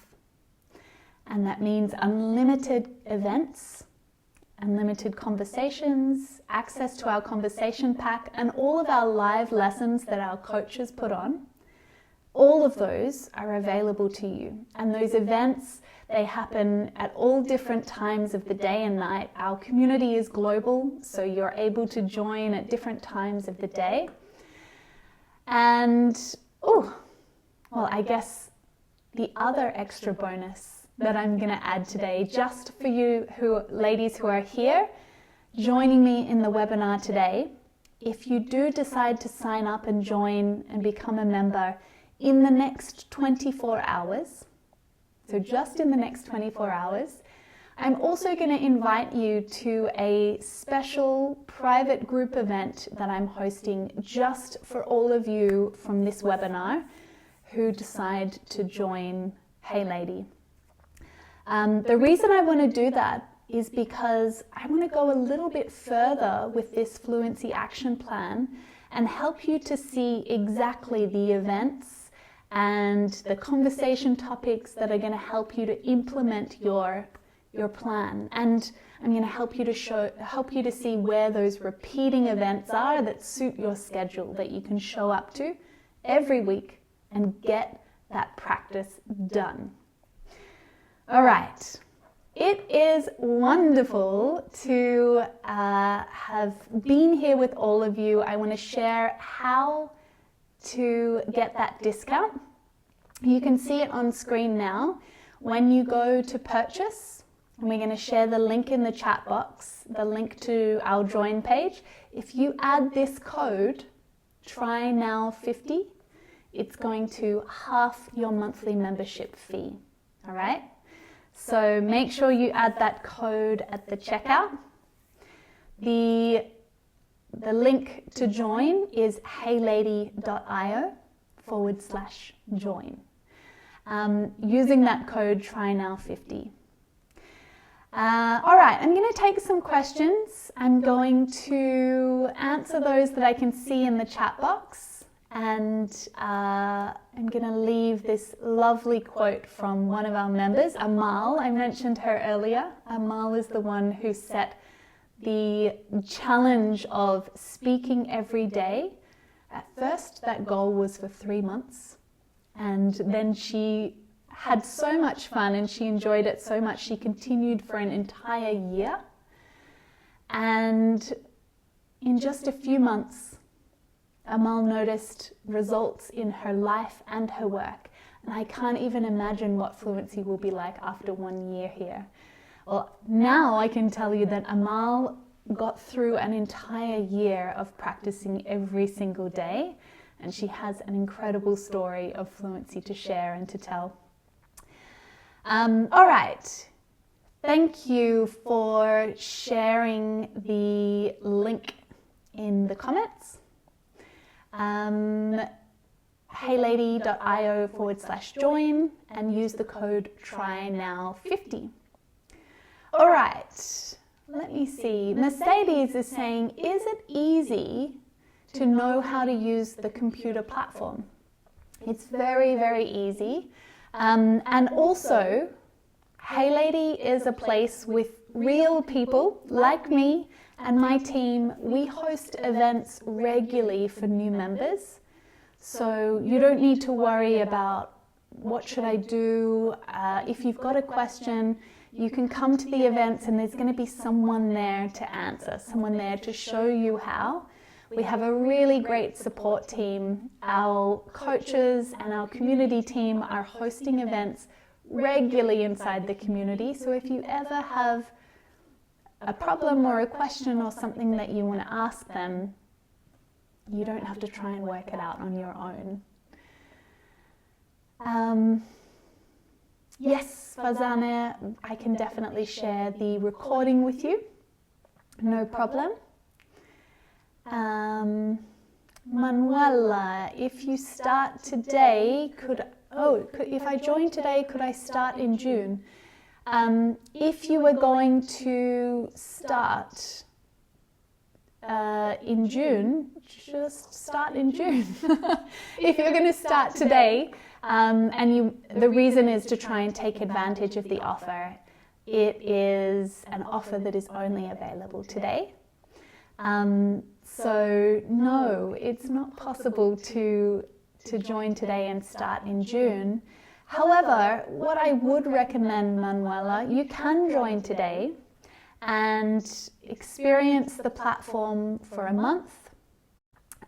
And that means unlimited events, unlimited conversations, access to our conversation pack, and all of our live lessons that our coaches put on. All of those are available to you. And those events, they happen at all different times of the day and night. Our community is global, so you're able to join at different times of the day. And, I guess the other extra bonus that I'm going to add today, just for you ladies who are here, joining me in the webinar today, if you do decide to sign up and join and become a member in the next 24 hours, so just in the next 24 hours, I'm also going to invite you to a special private group event that I'm hosting just for all of you from this webinar who decide to join Hey Lady. The reason I want to do that is because I want to go a little bit further with this Fluency Action Plan and help you to see exactly the events and the conversation topics that are going to help you to implement your plan. And I'm going to help you to see where those repeating events are that suit your schedule, that you can show up to every week and get that practice done. All right. It is wonderful to have been here with all of you. I want to share how to get that discount. You can see it on screen now. When you go to purchase, and we're going to share the link in the chat box, the link to our join page. If you add this code, TRYNOW50, it's going to half your monthly membership fee. All right? So make sure you add that code at the checkout. The link to join is heylady.io/join. Using that code TRYNOW50. All right, I'm going to take some questions. I'm going to answer those that I can see in the chat box. And I'm going to leave this lovely quote from one of our members, Amal. I mentioned her earlier. Amal is the one who set the challenge of speaking every day. At first, that goal was for 3 months. And then she had so much fun and she enjoyed it so much, she continued for an entire year. And in just a few months, Amal noticed results in her life and her work. And I can't even imagine what fluency will be like after 1 year here. Well, now I can tell you that Amal got through an entire year of practicing every single day, and she has an incredible story of fluency to share and to tell. All right. Thank you for sharing the link in the comments. heylady.io/join and use the code TRYNOW50. All right, let me see. Mercedes is saying, is it easy to know how to use the computer platform? It's very, very easy. And also, Hey Lady is a place with real people like me and my team. We host events regularly for new members. So you don't need to worry about what should I do. If you've got a question, you can come to the events and there's going to be someone there to answer, someone there to show you how. We have a really great support team. Our coaches and our community team are hosting events regularly inside the community. So if you ever have a problem or a question or something that you want to ask them, you don't have to try and work it out on your own. Yes, Fazana, I can definitely share the recording with you. No problem. Manuela, if you start today, if I join today, could I start in June? If you were going to start in June, just start in June. If you're going to start today, the reason is to try and take advantage of the offer. It is an offer that is only available today. So no, it's not possible to join today and start in June. However, what I would recommend, Manuela, you can join today and experience the platform for a month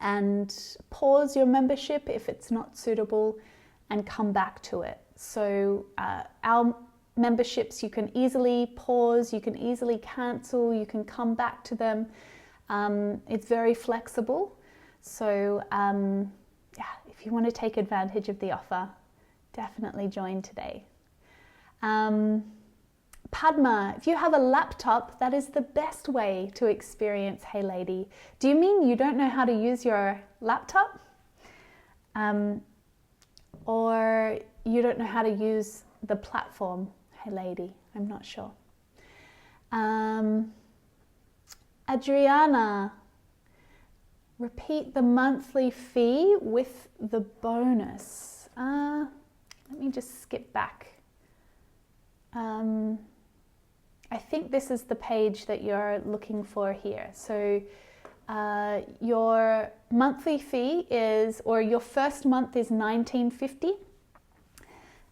and pause your membership if it's not suitable and come back to it. So our memberships you can easily pause, you can easily cancel, you can come back to them. It's very flexible. So if you want to take advantage of the offer, definitely join today. Padma, if you have a laptop, that is the best way to experience Hey Lady. Do you mean you don't know how to use your laptop? Or you don't know how to use the platform, Hey Lady? I'm not sure. Adriana, repeat the monthly fee with the bonus. Let me just skip back. I think this is the page that you're looking for here. So your monthly fee is, or your first month is $19.50,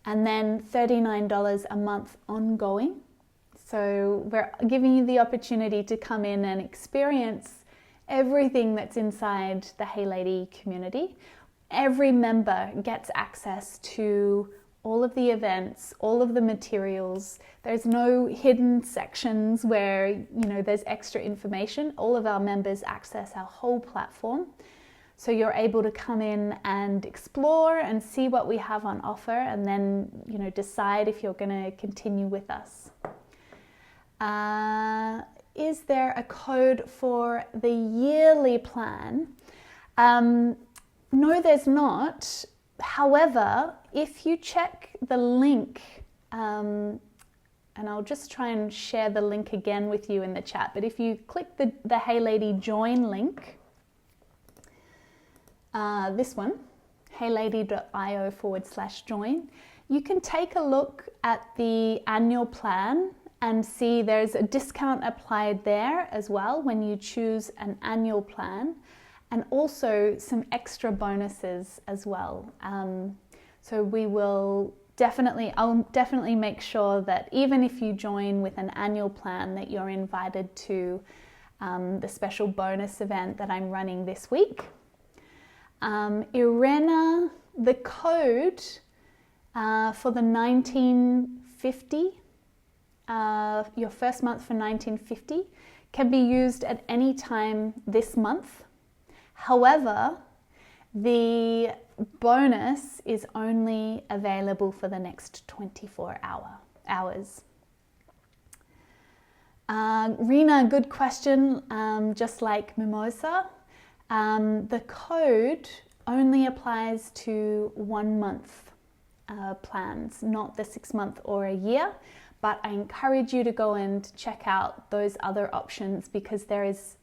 and then $39 a month ongoing. So we're giving you the opportunity to come in and experience everything that's inside the Hey Lady community. Every member gets access to all of the events, all of the materials. There's no hidden sections where, there's extra information. All of our members access our whole platform. So you're able to come in and explore and see what we have on offer, and then, decide if you're going to continue with us. Is there a code for the yearly plan? No, there's not. However, if you check the link, and I'll just try and share the link again with you in the chat, but if you click the Hey Lady join link, this one, heylady.io/join, you can take a look at the annual plan and see there's a discount applied there as well when you choose an annual plan, and also some extra bonuses as well. So I'll definitely make sure that even if you join with an annual plan, that you're invited to the special bonus event that I'm running this week. Irena, the code for the 1950, your first month for 1950, can be used at any time this month. However, the bonus is only available for the next 24 hours. Rena, good question, just like Mimosa. The code only applies to 1 month plans, not the 6 month or a year, but I encourage you to go and check out those other options because there is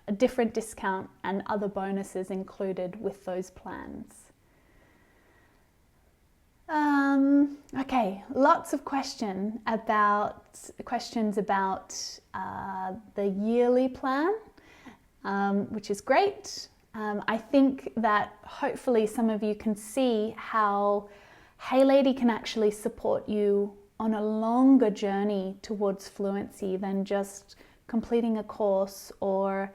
a different discount and other bonuses included with those plans. Okay, lots of questions about the yearly plan, which is great. I think that hopefully some of you can see how Hey Lady can actually support you on a longer journey towards fluency than just completing a course or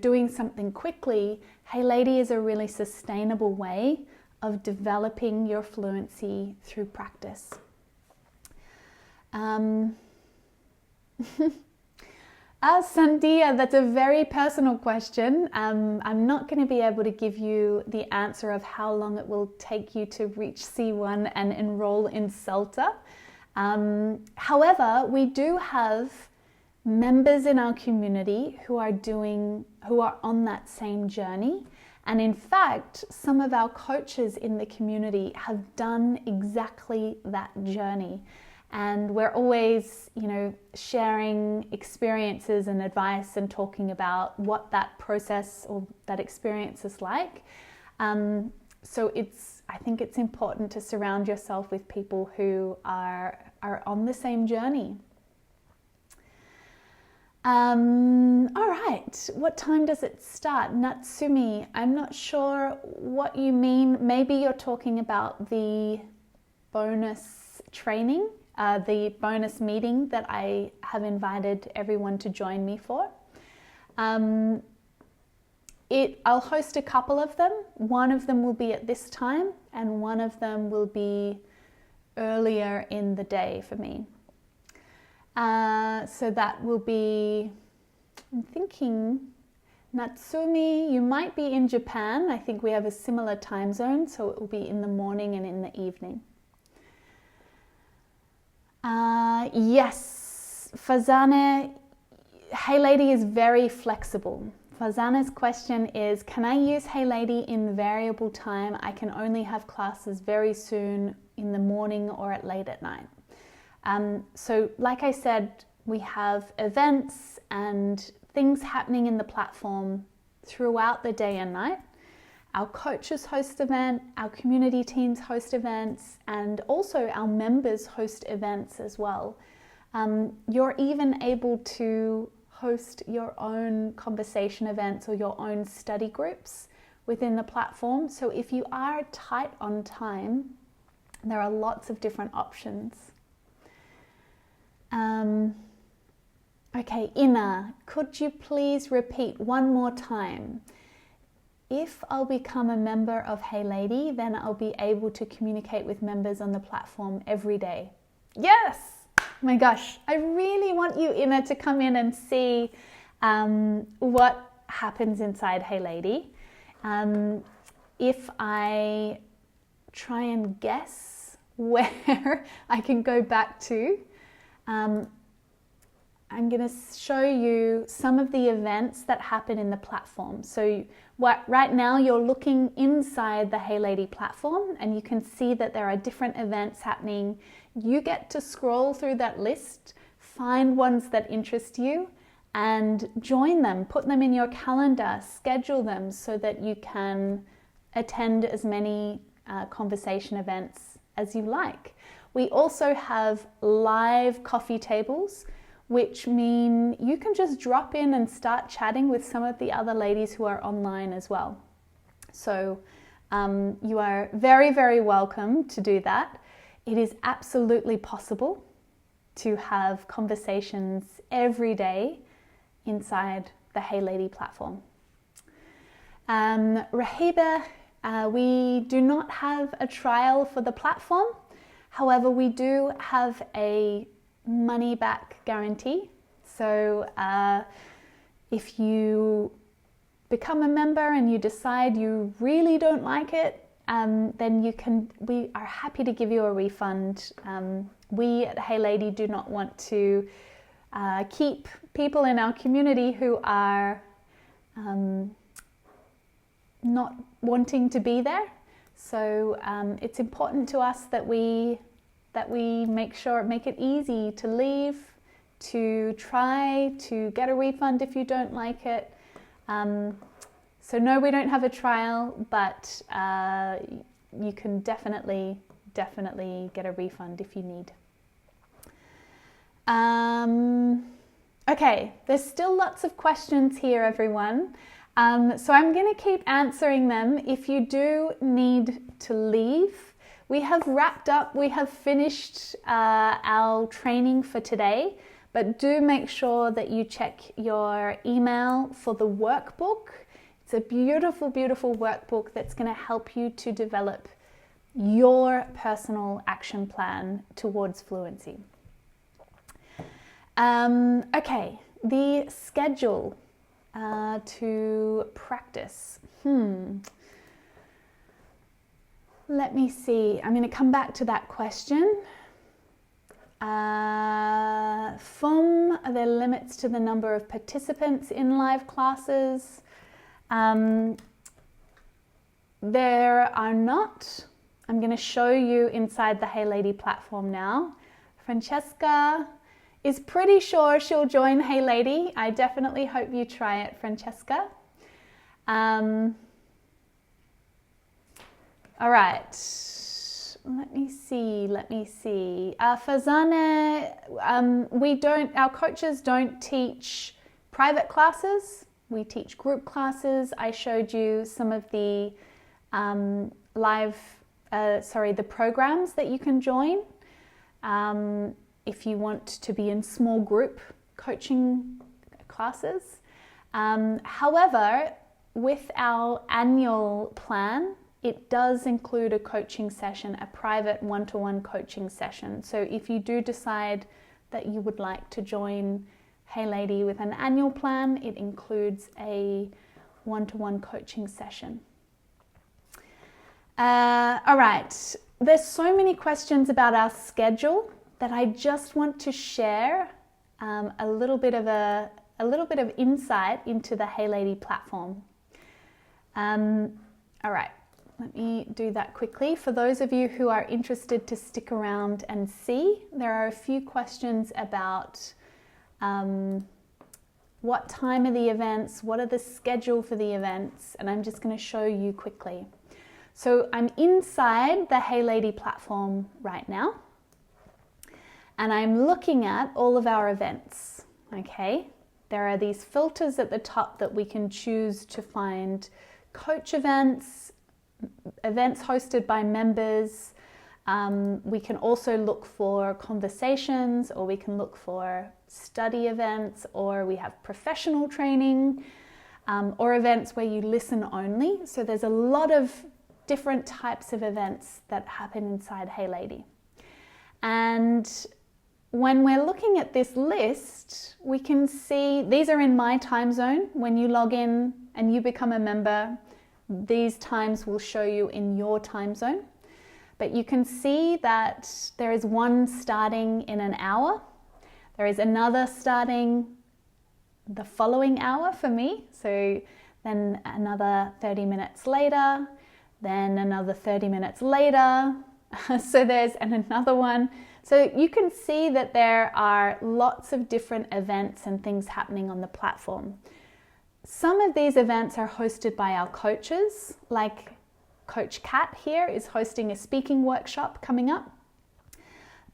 doing something quickly. Hey Lady is a really sustainable way of developing your fluency through practice. Sandia, that's a very personal question. I'm not going to be able to give you the answer of how long it will take you to reach C1 and enroll in CELTA. However, we do have members in our community who are on that same journey. And in fact, some of our coaches in the community have done exactly that journey. And we're always, sharing experiences and advice and talking about what that process or that experience is like. So I think it's important to surround yourself with people who are on the same journey. All right, what time does it start? Natsumi, I'm not sure what you mean. Maybe you're talking about the bonus training, the bonus meeting that I have invited everyone to join me for. I'll host a couple of them. One of them will be at this time, and one of them will be earlier in the day for me. So that will be, I'm thinking, Natsumi, you might be in Japan. I think we have a similar time zone, so it will be in the morning and in the evening. Yes, Fazane, Hey Lady is very flexible. Fazane's question is, can I use Hey Lady in variable time? I can only have classes very soon in the morning or late at night. So like I said, we have events and things happening in the platform throughout the day and night. Our coaches host events, our community teams host events, and also our members host events as well. You're even able to host your own conversation events or your own study groups within the platform. So if you are tight on time, there are lots of different options. Okay, Ina, could you please repeat one more time? If I'll become a member of Hey Lady, then I'll be able to communicate with members on the platform every day. Yes! Oh my gosh, I really want you, Ina, to come in and see what happens inside Hey Lady. If I try and guess where I can go back to, I'm going to show you some of the events that happen in the platform. So right now you're looking inside the Hey Lady platform and you can see that there are different events happening. You get to scroll through that list, find ones that interest you and join them, put them in your calendar, schedule them so that you can attend as many conversation events as you like. We also have live coffee tables, which mean you can just drop in and start chatting with some of the other ladies who are online as well. So you are very, very welcome to do that. It is absolutely possible to have conversations every day inside the Hey Lady platform. Rahiba, we do not have a trial for the platform. However, we do have a money back guarantee. So if you become a member and you decide you really don't like it, then we are happy to give you a refund. We at Hey Lady do not want to keep people in our community who are not wanting to be there. So it's important to us that we make it easy to leave, to try to get a refund if you don't like it. So no, we don't have a trial, but you can definitely get a refund if you need. Okay, there's still lots of questions here, everyone. So I'm going to keep answering them. If you do need to leave, we have wrapped up, we have finished our training for today, but do make sure that you check your email for the workbook. It's a beautiful, beautiful workbook that's going to help you to develop your personal action plan towards fluency. Okay, the schedule to practice. Let me see. I'm going to come back to that question. Are there limits to the number of participants in live classes? There are not. I'm going to show you inside the Hey Lady platform now. Francesca is pretty sure she'll join Hey Lady. I definitely hope you try it, Francesca. All right. Let me see. Fazana, our coaches don't teach private classes. We teach group classes. I showed you some of the the programs that you can join if you want to be in small group coaching classes. However, with our annual plan, it does include a coaching session, a private one-to-one coaching session. So if you do decide that you would like to join Hey Lady with an annual plan, it includes a one-to-one coaching session. All right, there's so many questions about our schedule that I just want to share a little bit of insight into the Hey Lady platform. All right. Let me do that quickly. For those of you who are interested to stick around and see, there are a few questions about what time are the events, what are the schedule for the events, and I'm just going to show you quickly. So I'm inside the Hey Lady platform right now, and I'm looking at all of our events, okay? There are these filters at the top that we can choose to find coach events, events hosted by members. We can also look for conversations, or we can look for study events, or we have professional training, or events where you listen only. So there's a lot of different types of events that happen inside Hey Lady. And when we're looking at this list, we can see these are in my time zone. When you log in and you become a member, these times will show you in your time zone. But you can see that there is one starting in an hour. There is another starting the following hour for me. So then another 30 minutes later, then another 30 minutes later. So there's another one. So you can see that there are lots of different events and things happening on the platform. Some of these events are hosted by our coaches, like Coach Kat here is hosting a speaking workshop coming up.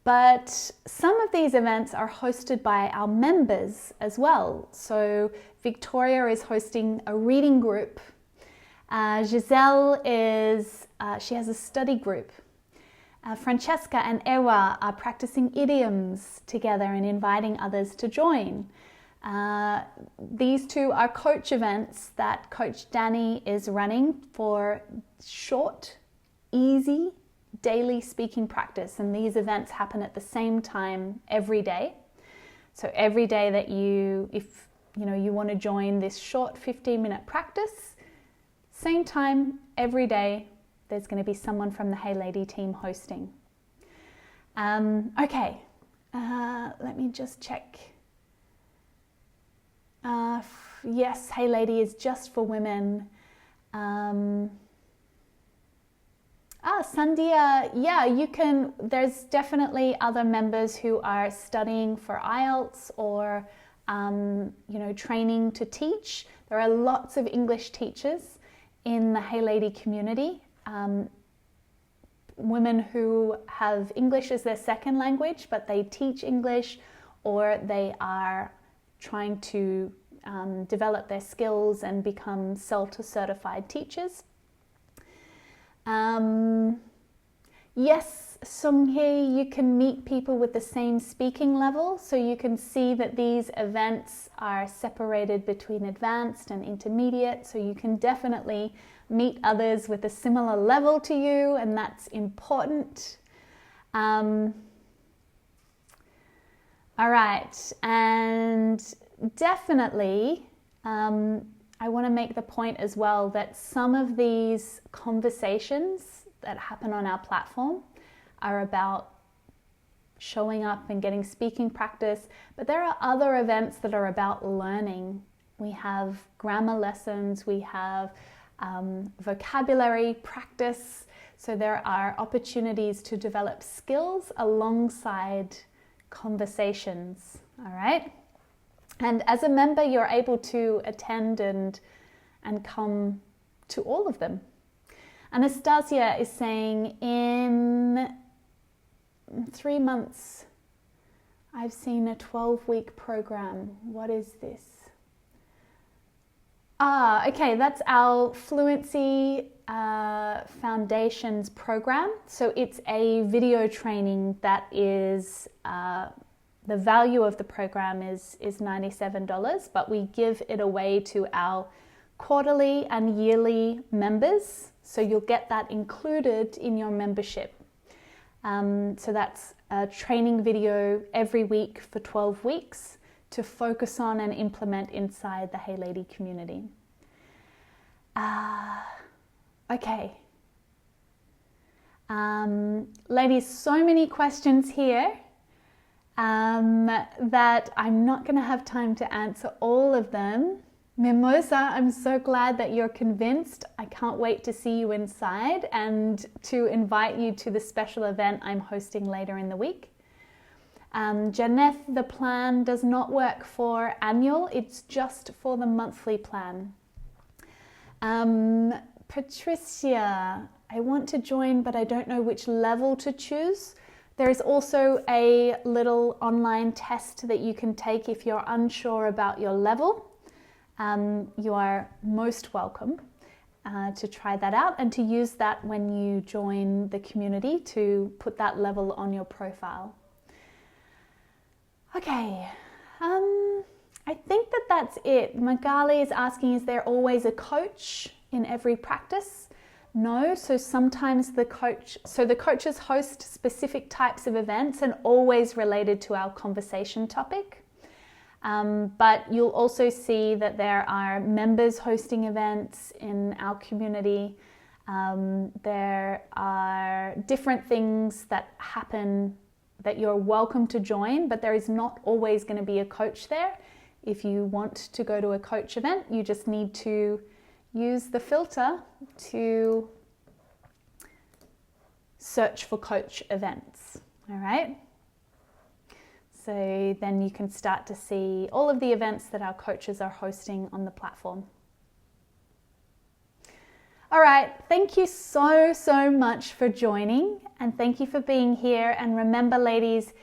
But some of these events are hosted by our members as well. So Victoria is hosting a reading group. Giselle she has a study group. Francesca and Ewa are practicing idioms together and inviting others to join. These two are coach events that Coach Danny is running for short, easy, daily speaking practice. And these events happen at the same time every day. So every day that if you want to join this short 15-minute practice, same time every day, there's going to be someone from the Hey Lady team hosting. Okay, let me just check. Yes, Hey Lady is just for women. Sandia, yeah, you can, there's definitely other members who are studying for IELTS or, training to teach. There are lots of English teachers in the Hey Lady community. Women who have English as their second language, but they teach English, or they are trying to develop their skills and become CELTA certified teachers. Yes, Sunghi, you can meet people with the same speaking level, so you can see that these events are separated between advanced and intermediate, so you can definitely meet others with a similar level to you, and that's important. All right, and definitely I want to make the point as well that some of these conversations that happen on our platform are about showing up and getting speaking practice, but there are other events that are about learning. We have grammar lessons, we have vocabulary practice, so there are opportunities to develop skills alongside conversations. All right. And as a member, you're able to attend and come to all of them. Anastasia is saying, in 3 months, I've seen a 12-week program. What is this? Okay, that's our Fluency Foundations program. So it's a video training that is, the value of the program is $97, but we give it away to our quarterly and yearly members. So you'll get that included in your membership. So that's a training video every week for 12 weeks to focus on and implement inside the Hey Lady community. Okay. Ladies, so many questions here that I'm not going to have time to answer all of them. Mimosa, I'm so glad that you're convinced. I can't wait to see you inside and to invite you to the special event I'm hosting later in the week. Janeth, the plan does not work for annual, it's just for the monthly plan. Patricia, I want to join, but I don't know which level to choose. There is also a little online test that you can take if you're unsure about your level. You are most welcome to try that out and to use that when you join the community to put that level on your profile. Okay, I think that's it. Magali is asking, is there always a coach in every practice? No, so sometimes the coaches host specific types of events and always related to our conversation topic. But you'll also see that there are members hosting events in our community. There are different things that happen that you're welcome to join, but there is not always going to be a coach there. If you want to go to a coach event, you just need to use the filter to search for coach events. All right. So then you can start to see all of the events that our coaches are hosting on the platform. All right, thank you so much for joining, and thank you for being here. And remember, ladies,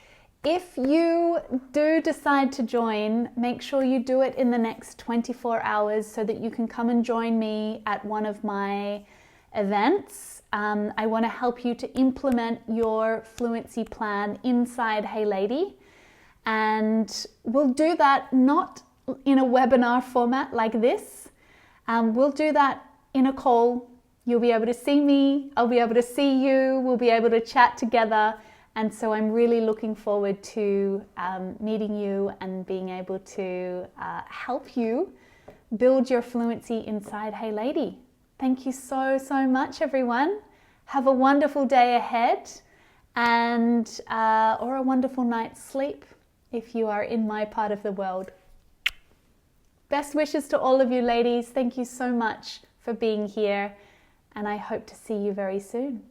if you do decide to join, make sure you do it in the next 24 hours so that you can come and join me at one of my events. I want to help you to implement your fluency plan inside Hey Lady. And we'll do that not in a webinar format like this. We'll do that in a call. You'll be able to see me, I'll be able to see you, we'll be able to chat together. And so I'm really looking forward to meeting you and being able to help you build your fluency inside Hey Lady. Thank you so much, everyone. Have a wonderful day ahead and or a wonderful night's sleep if you are in my part of the world. Best wishes to all of you, ladies. Thank you so much for being here, and I hope to see you very soon.